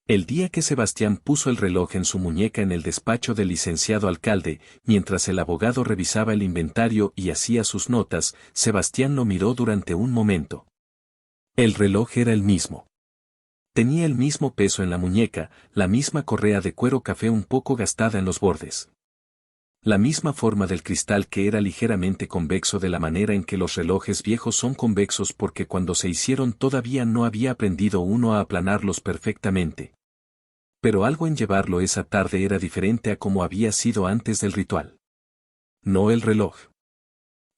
El día que Sebastián puso el reloj en su muñeca en el despacho del licenciado alcalde, mientras el abogado revisaba el inventario y hacía sus notas, Sebastián lo miró durante un momento. El reloj era el mismo. Tenía el mismo peso en la muñeca, la misma correa de cuero café un poco gastada en los bordes. La misma forma del cristal que era ligeramente convexo de la manera en que los relojes viejos son convexos porque cuando se hicieron todavía no había aprendido uno a aplanarlos perfectamente. Pero algo en llevarlo esa tarde era diferente a como había sido antes del ritual. No el reloj.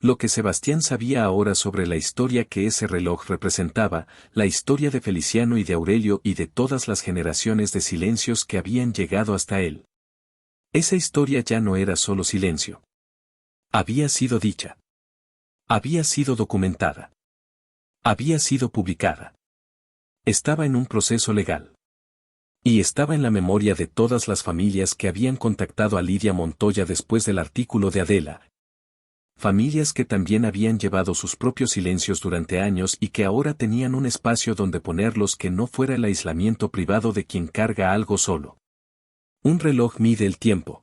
Lo que Sebastián sabía ahora sobre la historia que ese reloj representaba, la historia de Feliciano y de Aurelio y de todas las generaciones de silencios que habían llegado hasta él. Esa historia ya no era solo silencio. Había sido dicha. Había sido documentada. Había sido publicada. Estaba en un proceso legal. Y estaba en la memoria de todas las familias que habían contactado a Lidia Montoya después del artículo de Adela. Familias que también habían llevado sus propios silencios durante años y que ahora tenían un espacio donde ponerlos que no fuera el aislamiento privado de quien carga algo solo. Un reloj mide el tiempo.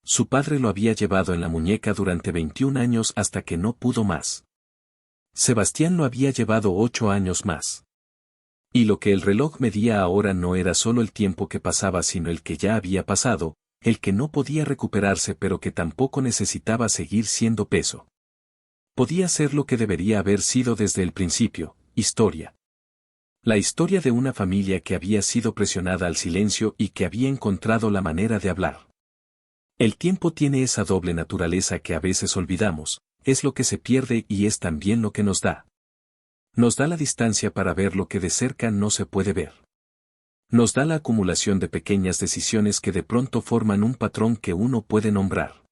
Su padre lo había llevado en la muñeca durante 21 años hasta que no pudo más. Sebastián lo había llevado 8 años más. Y lo que el reloj medía ahora no era solo el tiempo que pasaba sino el que ya había pasado, el que no podía recuperarse pero que tampoco necesitaba seguir siendo peso. Podía ser lo que debería haber sido desde el principio, historia. La historia de una familia que había sido presionada al silencio y que había encontrado la manera de hablar. El tiempo tiene esa doble naturaleza que a veces olvidamos, es lo que se pierde y es también lo que nos da. Nos da la distancia para ver lo que de cerca no se puede ver. Nos da la acumulación de pequeñas decisiones que de pronto forman un patrón que uno puede nombrar.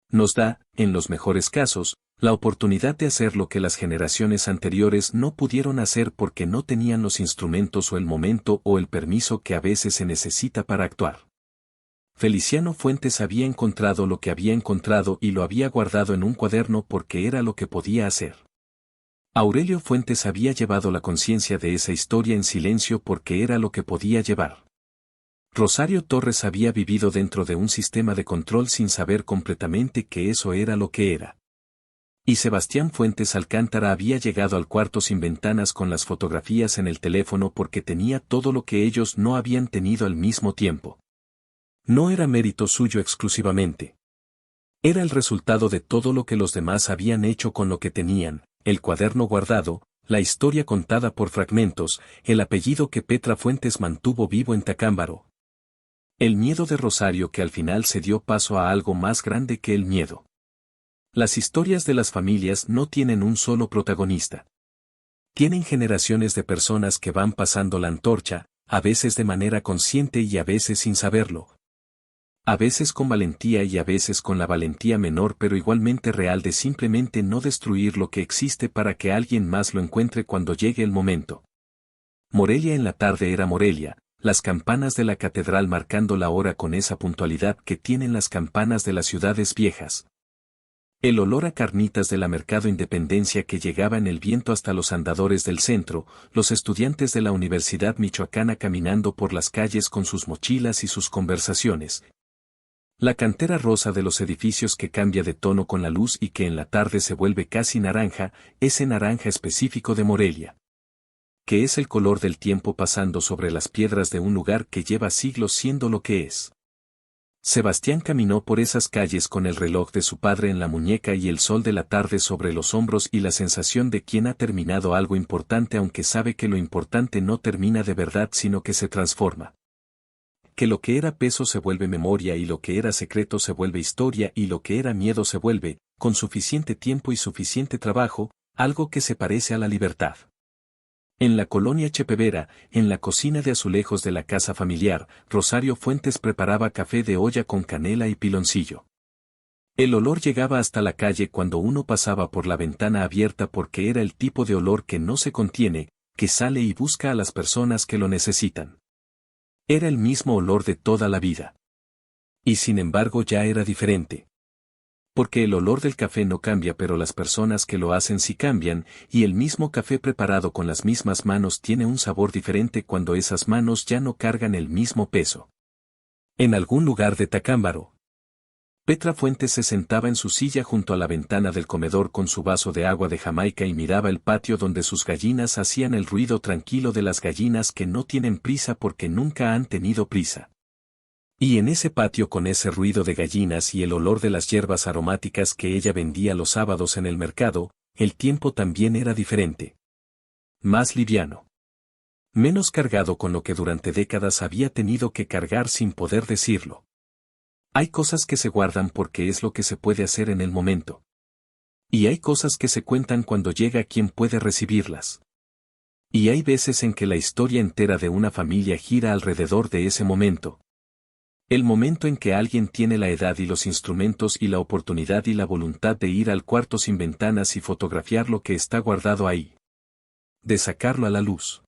Nos da, en los mejores casos, la oportunidad de hacer lo que las generaciones anteriores no pudieron hacer porque no tenían los instrumentos o el momento o el permiso que a veces se necesita para actuar. Feliciano Fuentes había encontrado lo que había encontrado y lo había guardado en un cuaderno porque era lo que podía hacer. Aurelio Fuentes había llevado la conciencia de esa historia en silencio porque era lo que podía llevar. Rosario Torres había vivido dentro de un sistema de control sin saber completamente que eso era lo que era. Y Sebastián Fuentes Alcántara había llegado al cuarto sin ventanas con las fotografías en el teléfono porque tenía todo lo que ellos no habían tenido al mismo tiempo. No era mérito suyo exclusivamente. Era el resultado de todo lo que los demás habían hecho con lo que tenían, el cuaderno guardado, la historia contada por fragmentos, el apellido que Petra Fuentes mantuvo vivo en Tacámbaro. El miedo de Rosario que al final se dio paso a algo más grande que el miedo. Las historias de las familias no tienen un solo protagonista. Tienen generaciones de personas que van pasando la antorcha, a veces de manera consciente y a veces sin saberlo. A veces con valentía y a veces con la valentía menor pero igualmente real de simplemente no destruir lo que existe para que alguien más lo encuentre cuando llegue el momento. Morelia en la tarde era Morelia, las campanas de la catedral marcando la hora con esa puntualidad que tienen las campanas de las ciudades viejas. El olor a carnitas de la Mercado Independencia que llegaba en el viento hasta los andadores del centro, los estudiantes de la Universidad Michoacana caminando por las calles con sus mochilas y sus conversaciones. La cantera rosa de los edificios que cambia de tono con la luz y que en la tarde se vuelve casi naranja, ese naranja específico de Morelia. Que es el color del tiempo pasando sobre las piedras de un lugar que lleva siglos siendo lo que es. Sebastián caminó por esas calles con el reloj de su padre en la muñeca y el sol de la tarde sobre los hombros y la sensación de quien ha terminado algo importante aunque sabe que lo importante no termina de verdad sino que se transforma. Que lo que era peso se vuelve memoria y lo que era secreto se vuelve historia y lo que era miedo se vuelve, con suficiente tiempo y suficiente trabajo, algo que se parece a la libertad. En la colonia Chepevera, en la cocina de azulejos de la casa familiar, Rosario Fuentes preparaba café de olla con canela y piloncillo. El olor llegaba hasta la calle cuando uno pasaba por la ventana abierta porque era el tipo de olor que no se contiene, que sale y busca a las personas que lo necesitan. Era el mismo olor de toda la vida. Y sin embargo ya era diferente. Porque el olor del café no cambia pero las personas que lo hacen sí cambian, y el mismo café preparado con las mismas manos tiene un sabor diferente cuando esas manos ya no cargan el mismo peso. En algún lugar de Tacámbaro, Petra Fuentes se sentaba en su silla junto a la ventana del comedor con su vaso de agua de Jamaica y miraba el patio donde sus gallinas hacían el ruido tranquilo de las gallinas que no tienen prisa porque nunca han tenido prisa. Y en ese patio con ese ruido de gallinas y el olor de las hierbas aromáticas que ella vendía los sábados en el mercado, el tiempo también era diferente. Más liviano. Menos cargado con lo que durante décadas había tenido que cargar sin poder decirlo. Hay cosas que se guardan porque es lo que se puede hacer en el momento. Y hay cosas que se cuentan cuando llega quien puede recibirlas. Y hay veces en que la historia entera de una familia gira alrededor de ese momento. El momento en que alguien tiene la edad y los instrumentos y la oportunidad y la voluntad de ir al cuarto sin ventanas y fotografiar lo que está guardado ahí. De sacarlo a la luz.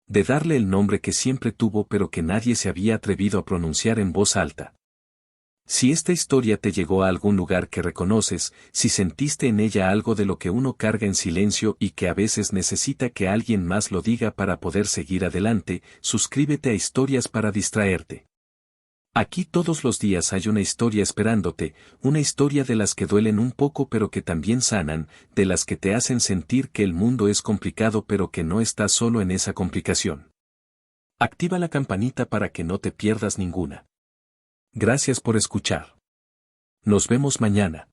De darle el nombre que siempre tuvo pero que nadie se había atrevido a pronunciar en voz alta. Si esta historia te llegó a algún lugar que reconoces, si sentiste en ella algo de lo que uno carga en silencio y que a veces necesita que alguien más lo diga para poder seguir adelante, suscríbete a Historias para Distraerte. Aquí todos los días hay una historia esperándote, una historia de las que duelen un poco pero que también sanan, de las que te hacen sentir que el mundo es complicado pero que no estás solo en esa complicación. Activa la campanita para que no te pierdas ninguna. Gracias por escuchar. Nos vemos mañana.